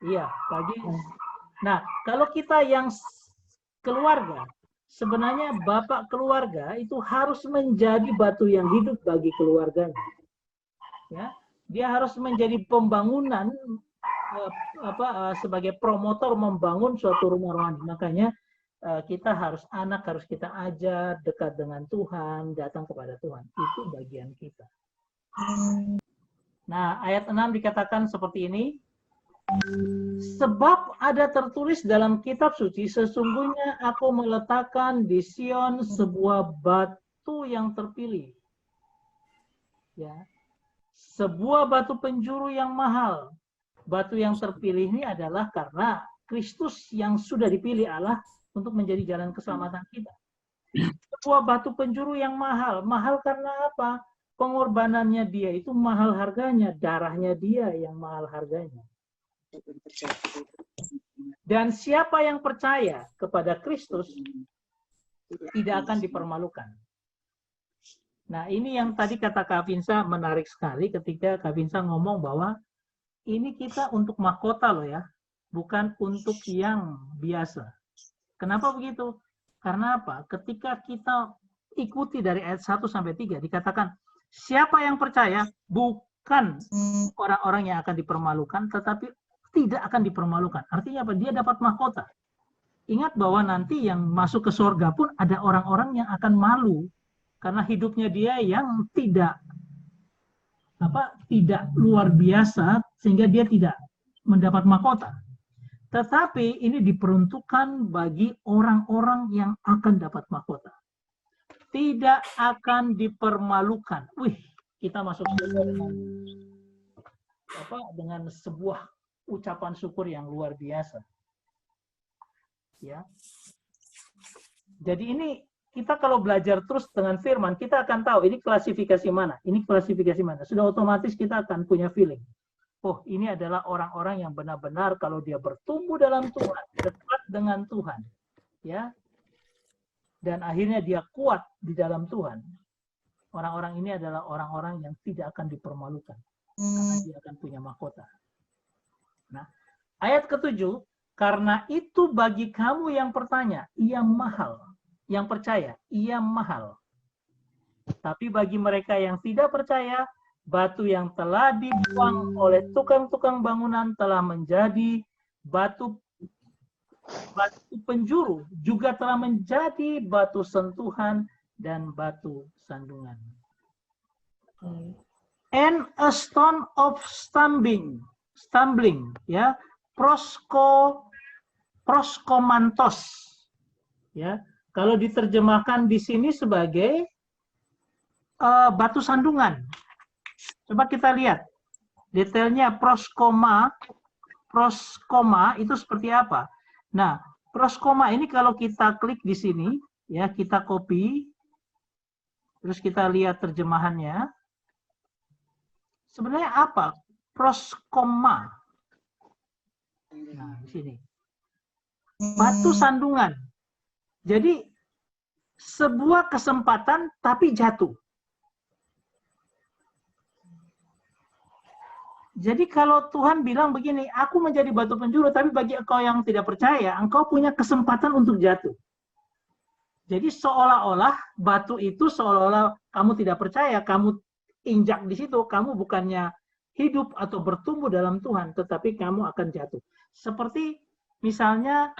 Speaker 1: Iya, bagi. Nah, kalau kita yang keluarga, sebenarnya bapak keluarga itu harus menjadi batu yang hidup bagi keluarganya. Ya, dia harus menjadi pembangunan sebagai promotor membangun suatu rumah rohani. Makanya kita harus kita ajar dekat dengan Tuhan, datang kepada Tuhan. Itu bagian kita. Nah, ayat 6 dikatakan seperti ini. Sebab ada tertulis dalam kitab suci, sesungguhnya aku meletakkan di Sion sebuah batu yang terpilih. Ya. Sebuah batu penjuru yang mahal. Batu yang terpilih ini adalah karena Kristus yang sudah dipilih Allah untuk menjadi jalan keselamatan kita. Sebuah batu penjuru yang mahal. Mahal karena apa? Pengorbanannya dia itu mahal harganya. Darahnya dia yang mahal harganya. Dan siapa yang percaya kepada Kristus tidak akan dipermalukan. Nah, ini yang tadi kata Kak Vinsa menarik sekali ketika Kak Vinsa ngomong bahwa ini kita untuk mahkota loh ya, bukan untuk yang biasa. Kenapa begitu? Karena apa? Ketika kita ikuti dari ayat 1 sampai 3 dikatakan siapa yang percaya bukan orang-orang yang akan dipermalukan, tetapi tidak akan dipermalukan. Artinya apa? Dia dapat mahkota. Ingat bahwa nanti yang masuk ke surga pun ada orang-orang yang akan malu karena hidupnya dia yang tidak luar biasa sehingga dia tidak mendapat mahkota. Tetapi ini diperuntukkan bagi orang-orang yang akan dapat mahkota. Tidak akan dipermalukan. Wih, kita masuk dengan sebuah ucapan syukur yang luar biasa. Ya. Jadi ini kita kalau belajar terus dengan firman, kita akan tahu ini klasifikasi mana, ini klasifikasi mana. Sudah otomatis kita akan punya feeling. Oh, ini adalah orang-orang yang benar-benar kalau dia bertumbuh dalam Tuhan, dekat dengan Tuhan, ya, dan akhirnya dia kuat di dalam Tuhan. Orang-orang ini adalah orang-orang yang tidak akan dipermalukan, karena dia akan punya mahkota. Nah, ayat ke-7, karena itu bagi kamu yang bertanya, ia mahal. Yang percaya, ia mahal. Tapi bagi mereka yang tidak percaya, batu yang telah dibuang oleh tukang-tukang bangunan telah menjadi batu penjuru, juga telah menjadi batu sentuhan dan batu sandungan. And a stone of stumbling, ya, proskomantos, ya. Kalau diterjemahkan di sini sebagai batu sandungan. Coba kita lihat detailnya proskoma itu seperti apa. Nah, proskoma ini kalau kita klik di sini, ya kita copy, terus kita lihat terjemahannya. Sebenarnya apa? Proskoma. Nah, di sini. Batu sandungan. Jadi sebuah kesempatan tapi jatuh. Jadi kalau Tuhan bilang begini, aku menjadi batu penjuru, tapi bagi engkau yang tidak percaya, engkau punya kesempatan untuk jatuh. Jadi seolah-olah batu itu seolah-olah kamu tidak percaya, kamu injak di situ, kamu bukannya hidup atau bertumbuh dalam Tuhan, tetapi kamu akan jatuh. Seperti misalnya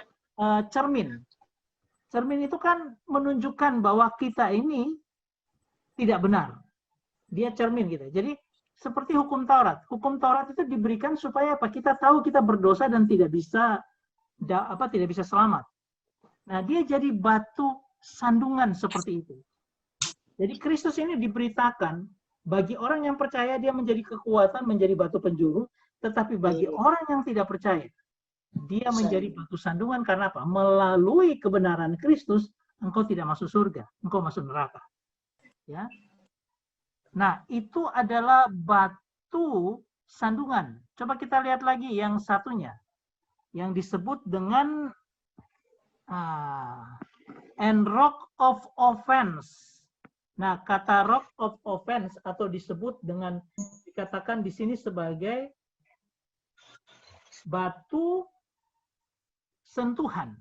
Speaker 1: cermin. Cermin itu kan menunjukkan bahwa kita ini tidak benar. Dia cermin gitu. Jadi seperti hukum Taurat. Hukum Taurat itu diberikan supaya apa? Kita tahu kita berdosa dan tidak bisa selamat. Nah, dia jadi batu sandungan seperti itu. Jadi Kristus ini diberitakan bagi orang yang percaya dia menjadi kekuatan, menjadi batu penjuru, tetapi bagi orang yang tidak percaya dia menjadi batu sandungan. Karena apa? Melalui kebenaran Kristus, engkau tidak masuk surga, engkau masuk neraka. Ya. Nah, itu adalah batu sandungan. Coba kita lihat lagi yang satunya, yang disebut dengan and rock of offense. Nah, kata rock of offense atau disebut dengan, dikatakan di sini sebagai batu sentuhan.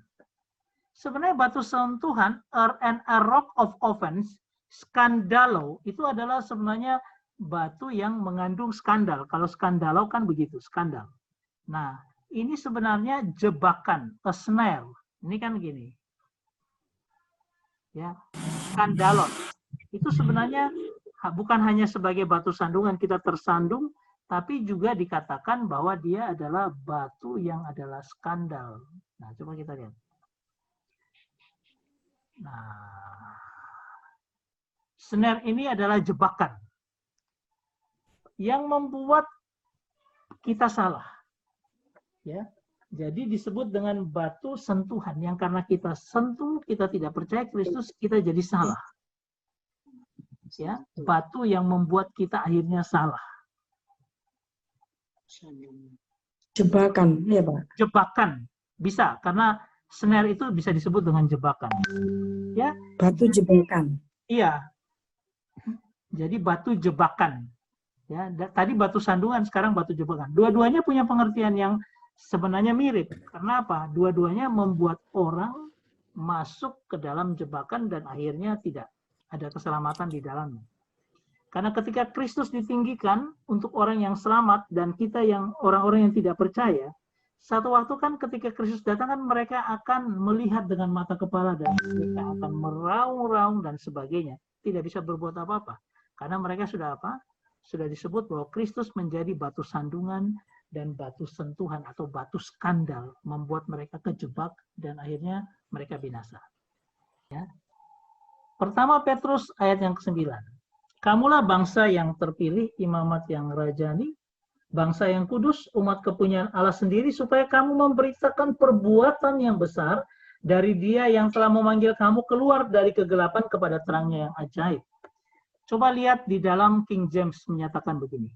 Speaker 1: Sebenarnya batu sentuhan and a rock of offense, skandalo, itu adalah sebenarnya batu yang mengandung skandal. Kalau skandalo kan begitu, skandal. Nah, ini sebenarnya jebakan, a snare. Ini kan gini. Ya, skandalon. Itu sebenarnya bukan hanya sebagai batu sandungan kita tersandung, tapi juga dikatakan bahwa dia adalah batu yang adalah skandal. Nah, coba kita lihat. Nah, snare ini adalah jebakan yang membuat kita salah. Ya. Jadi disebut dengan batu sentuhan, yang karena kita sentuh, kita tidak percaya Kristus, kita jadi salah. Ya, batu yang membuat kita akhirnya salah.
Speaker 3: Jebakan, ya Pak.
Speaker 1: Jebakan bisa, karena snare itu bisa disebut dengan jebakan. Ya.
Speaker 3: Batu jebakan.
Speaker 1: Iya. Jadi batu jebakan. Ya, tadi batu sandungan, sekarang batu jebakan. Dua-duanya punya pengertian yang sebenarnya mirip. Karena apa? Dua-duanya membuat orang masuk ke dalam jebakan dan akhirnya tidak ada keselamatan di dalamnya. Karena ketika Kristus ditinggikan untuk orang yang selamat dan kita yang orang-orang yang tidak percaya, satu waktu kan ketika Kristus datang kan mereka akan melihat dengan mata kepala dan mereka akan meraung-raung dan sebagainya. Tidak bisa berbuat apa-apa. Karena mereka sudah apa? Sudah disebut bahwa Kristus menjadi batu sandungan dan batu sentuhan atau batu skandal, membuat mereka kejebak dan akhirnya mereka binasa. Ya. Pertama Petrus ayat yang ke-9. Kamulah bangsa yang terpilih, imamat yang rajani, bangsa yang kudus, umat kepunyaan Allah sendiri, supaya kamu memberitakan perbuatan yang besar dari Dia yang telah memanggil kamu keluar dari kegelapan kepada terangnya yang ajaib. Coba lihat di dalam King James menyatakan begini.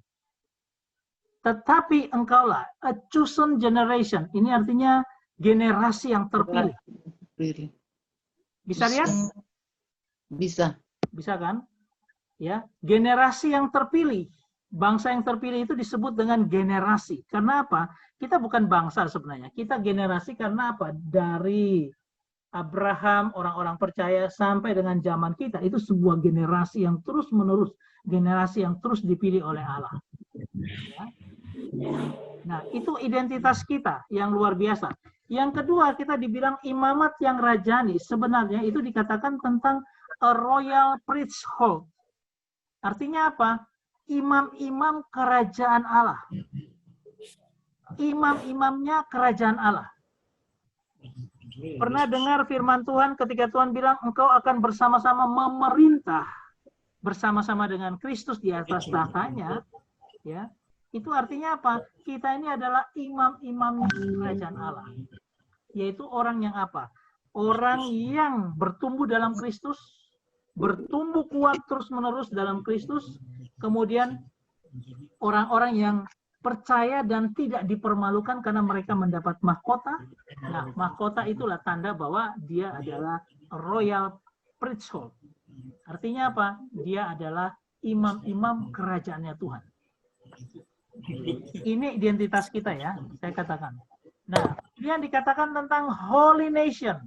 Speaker 1: Tetapi engkaulah a chosen generation. Ini artinya generasi yang terpilih. Bisa lihat?
Speaker 4: Bisa.
Speaker 1: Bisa kan? Ya, generasi yang terpilih. Bangsa yang terpilih itu disebut dengan generasi. Karena apa? Kita bukan bangsa sebenarnya. Kita generasi karena apa? Dari Abraham, orang-orang percaya, sampai dengan zaman kita. Itu sebuah generasi yang terus-menerus. Generasi yang terus dipilih oleh Allah. Ya. Nah, itu identitas kita yang luar biasa. Yang kedua, kita dibilang imamat yang rajani. Sebenarnya itu dikatakan tentang a royal priesthood. Artinya apa? Imam-imam kerajaan Allah. Imam-imamnya kerajaan Allah. Pernah dengar firman Tuhan ketika Tuhan bilang engkau akan bersama-sama memerintah bersama-sama dengan Kristus di atas tahtanya, ya. Itu artinya apa? Kita ini adalah imam-imamnya kerajaan Allah. Yaitu orang yang apa? Orang yang bertumbuh dalam Kristus, bertumbuh kuat terus-menerus dalam Kristus, kemudian orang-orang yang percaya dan tidak dipermalukan karena mereka mendapat mahkota. Nah, mahkota itulah tanda bahwa dia adalah royal priesthood. Artinya apa? Dia adalah imam-imam kerajaannya Tuhan. Ini identitas kita ya, saya katakan. Nah, ini yang dikatakan tentang holy nation.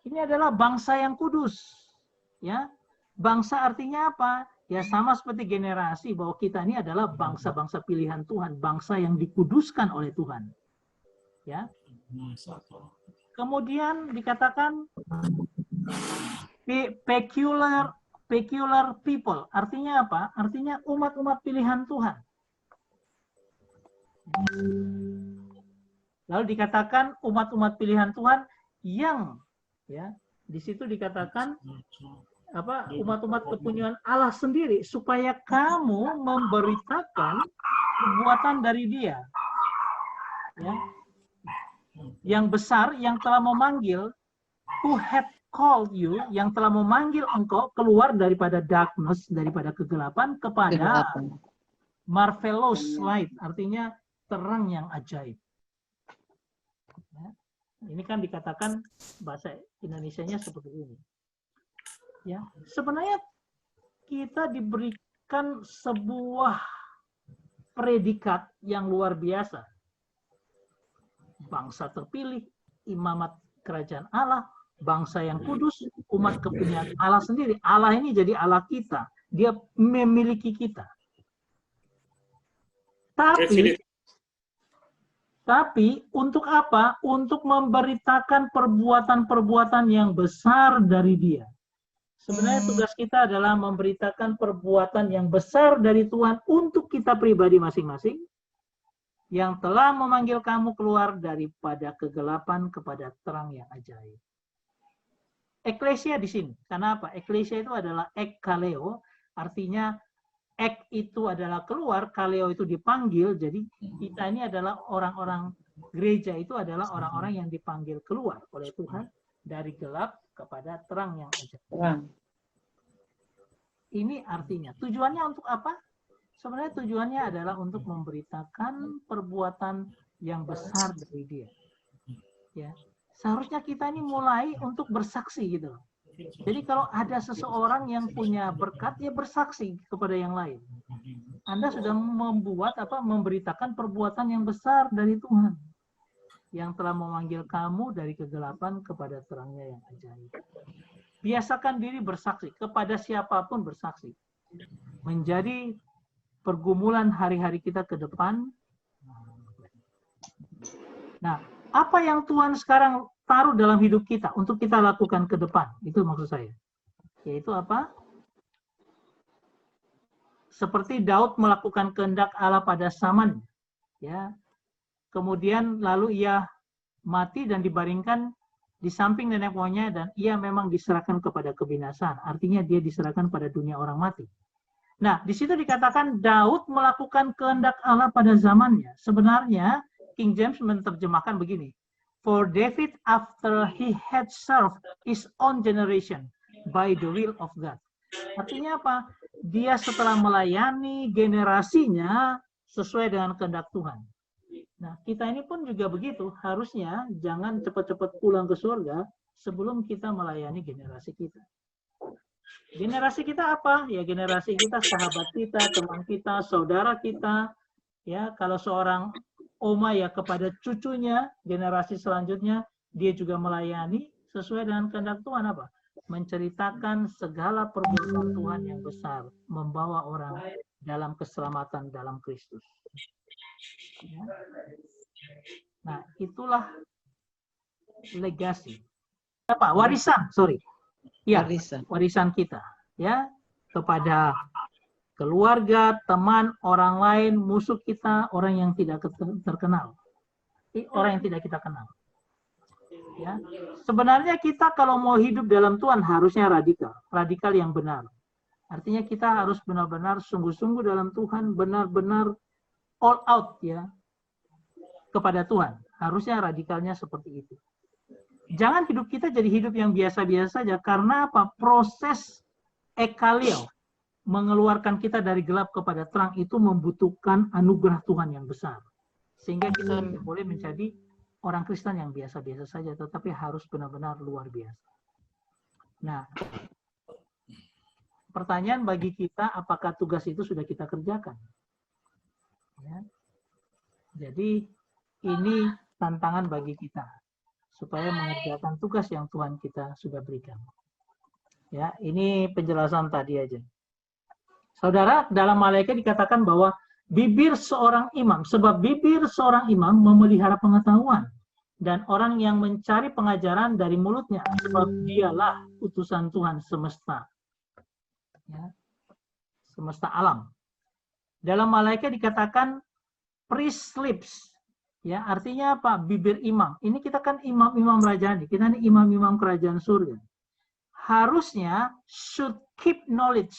Speaker 1: Ini adalah bangsa yang kudus. Ya, bangsa artinya apa? Ya sama seperti generasi bahwa kita ini adalah bangsa-bangsa pilihan Tuhan, bangsa yang dikuduskan oleh Tuhan. Ya. Kemudian dikatakan peculiar people. Artinya apa? Artinya umat-umat pilihan Tuhan. Lalu dikatakan umat-umat pilihan Tuhan yang ya, di situ dikatakan apa umat-umat kepunyaan Allah sendiri supaya kamu memberitakan perbuatan dari Dia ya yang besar yang telah memanggil, who had called you, yang telah memanggil engkau keluar daripada darkness, daripada kegelapan kepada marvelous light, artinya terang yang ajaib. Ya. Ini kan dikatakan bahasa Indonesianya seperti ini. Ya, sebenarnya kita diberikan sebuah predikat yang luar biasa. Bangsa terpilih, imamat kerajaan Allah, bangsa yang kudus, umat kepunyaan Allah sendiri. Allah ini jadi Allah kita. Dia memiliki kita. Tapi untuk apa? Untuk memberitakan perbuatan-perbuatan yang besar dari Dia. Sebenarnya tugas kita adalah memberitakan perbuatan yang besar dari Tuhan untuk kita pribadi masing-masing yang telah memanggil kamu keluar daripada kegelapan kepada terang yang ajaib. Eklesia di sini. Karena apa? Eklesia itu adalah ekkaleo, artinya ek itu adalah keluar, kaleo itu dipanggil. Jadi kita ini adalah orang-orang gereja itu adalah orang-orang yang dipanggil keluar oleh Tuhan dari gelap kepada terang yang ajaib. Ini artinya tujuannya untuk apa? Sebenarnya tujuannya adalah untuk memberitakan perbuatan yang besar dari Dia. Ya, seharusnya kita ini mulai untuk bersaksi gitu. Jadi kalau ada seseorang yang punya berkat, ya bersaksi kepada yang lain. Anda sudah memberitakan perbuatan yang besar dari Tuhan yang telah memanggil kamu dari kegelapan kepada terangnya yang ajaib. Biasakan diri bersaksi, kepada siapapun bersaksi. Menjadi pergumulan hari-hari kita ke depan. Nah, apa yang Tuhan sekarang taruh dalam hidup kita untuk kita lakukan ke depan? Itu maksud saya. Yaitu apa? Seperti Daud melakukan kehendak Allah pada zamannya. Ya. Kemudian lalu ia mati dan dibaringkan di samping nenek moyangnya dan ia memang diserahkan kepada kebinasaan. Artinya dia diserahkan pada dunia orang mati. Nah, di situ dikatakan Daud melakukan kehendak Allah pada zamannya. Sebenarnya King James menerjemahkan begini. For David, after he had served his own generation by the will of God. Artinya apa? Dia setelah melayani generasinya sesuai dengan kehendak Tuhan. Nah, kita ini pun juga begitu. Harusnya jangan cepat-cepat pulang ke surga sebelum kita melayani generasi kita. Generasi kita apa? Ya generasi kita, sahabat kita, teman kita, saudara kita. Ya, kalau seorang oma ya kepada cucunya, generasi selanjutnya, dia juga melayani sesuai dengan kehendak Tuhan apa? Menceritakan segala perbuatan Tuhan yang besar, membawa orang dalam keselamatan dalam Kristus. Ya. Nah, itulah legasi. Apa? Warisan, sorry. Ya, warisan kita. Ya, kepada keluarga, teman, orang lain, musuh kita, orang yang tidak terkenal. Orang yang tidak kita kenal. Ya. Sebenarnya kita kalau mau hidup dalam Tuhan harusnya radikal. Radikal yang benar. Artinya kita harus benar-benar sungguh-sungguh dalam Tuhan, benar-benar all out ya kepada Tuhan. Harusnya radikalnya seperti itu. Jangan hidup kita jadi hidup yang biasa-biasa saja. Karena apa? Proses ekalio, mengeluarkan kita dari gelap kepada terang itu membutuhkan anugerah Tuhan yang besar. Sehingga kita tidak boleh menjadi orang Kristen yang biasa-biasa saja, tetapi harus benar-benar luar biasa. Nah, pertanyaan bagi kita, apakah tugas itu sudah kita kerjakan? Ya. Jadi, ini tantangan bagi kita, supaya mengerjakan tugas yang Tuhan kita sudah berikan. Ya, ini penjelasan tadi aja. Saudara, dalam Malaikat dikatakan bahwa bibir seorang imam, sebab bibir seorang imam memelihara pengetahuan, dan orang yang mencari pengajaran dari mulutnya, sebab dialah utusan Tuhan semesta. Ya, semesta alam. Dalam Malaikat dikatakan priest lips, ya, artinya apa? Bibir imam. Ini kita kan imam-imam kerajaan, kita ini imam-imam kerajaan surga. Harusnya should keep knowledge,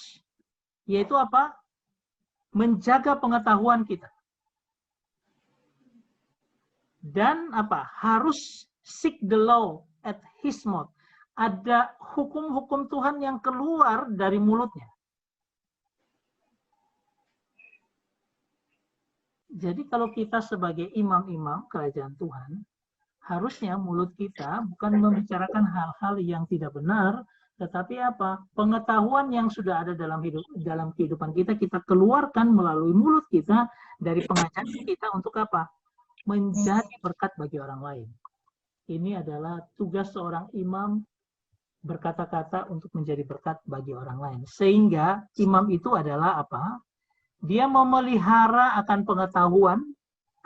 Speaker 1: yaitu apa? Menjaga pengetahuan kita. Dan apa? Harus seek the law at his mouth. Ada hukum-hukum Tuhan yang keluar dari mulutnya. Jadi kalau kita sebagai imam-imam kerajaan Tuhan, harusnya mulut kita bukan membicarakan hal-hal yang tidak benar, tetapi apa? Pengetahuan yang sudah ada dalam kehidupan kita, kita keluarkan melalui mulut kita, dari pengajaran kita untuk apa? Menjadi berkat bagi orang lain. Ini adalah tugas seorang imam, berkata-kata untuk menjadi berkat bagi orang lain. Sehingga imam itu adalah apa? Dia memelihara akan pengetahuan.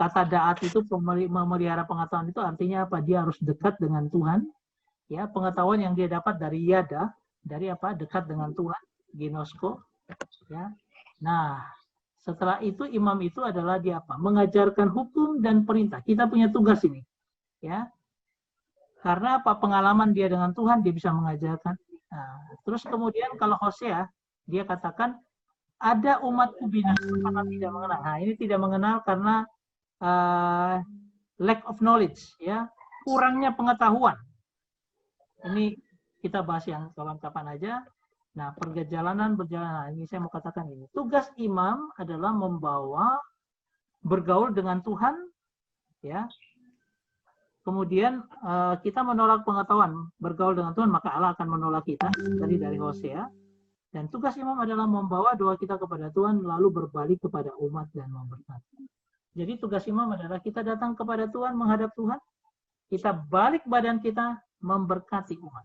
Speaker 1: Kata da'at itu memelihara pengetahuan itu artinya apa? Dia harus dekat dengan Tuhan. Ya, pengetahuan yang dia dapat dari yada, dari apa? Dekat dengan Tuhan, ginosko. Ya. Nah, setelah itu imam itu adalah dia apa? Mengajarkan hukum dan perintah. Kita punya tugas ini. Ya. Karena apa? Pengalaman dia dengan Tuhan, dia bisa mengajarkan. Nah, terus kemudian kalau Hosea, dia katakan ada umatku binasa karena tidak mengenal. Nah, ini tidak mengenal karena lack of knowledge, ya, kurangnya pengetahuan. Ini kita bahas yang kapan-kapan aja. Nah, perjalanan ini saya mau katakan ini. Tugas imam adalah membawa, bergaul dengan Tuhan, ya. Kemudian kita menolak pengetahuan, bergaul dengan Tuhan, maka Allah akan menolak kita. Tadi dari Hosea. Dan tugas imam adalah membawa doa kita kepada Tuhan, lalu berbalik kepada umat dan memberkati. Jadi tugas imam adalah kita datang kepada Tuhan, menghadap Tuhan, kita balik badan kita, memberkati umat.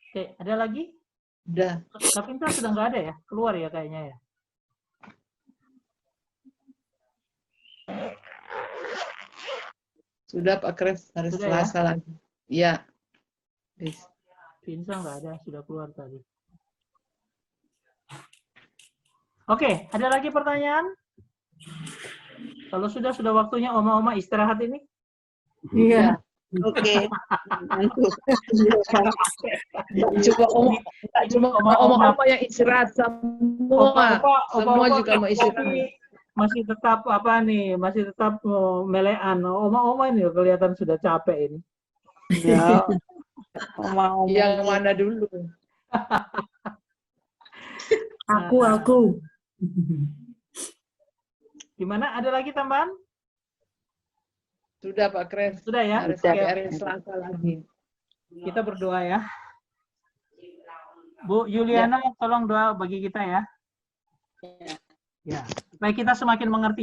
Speaker 1: Oke, ada lagi?
Speaker 4: Udah.
Speaker 1: Kapinta sudah nggak ada ya? Keluar ya kayaknya ya?
Speaker 4: Sudah Pak Kres, hari
Speaker 1: Sudah,
Speaker 4: Selasa lagi. Ya.
Speaker 1: Pinsa nggak ada, sudah keluar tadi. Oke, ada lagi pertanyaan? Kalau sudah waktunya oma-oma istirahat ini?
Speaker 3: Iya.
Speaker 6: Oke.
Speaker 4: Cuma oma-oma yang istirahat semua. Semua juga mau istirahat.
Speaker 1: masih tetap apa nih? Masih tetap melean. Oma-oma ini kelihatan sudah capek ini.
Speaker 6: Ya, Oma-oma.
Speaker 4: Yang mana dulu?
Speaker 3: Aku.
Speaker 1: Gimana? Ada lagi tambahan?
Speaker 4: Sudah Pak Kres.
Speaker 1: Sudah ya?
Speaker 4: Harus
Speaker 1: Oke.
Speaker 4: hari Selasa lagi.
Speaker 1: Kita berdoa ya. Bu Yuliana, tolong doa bagi kita ya. Ya. Supaya kita semakin mengerti.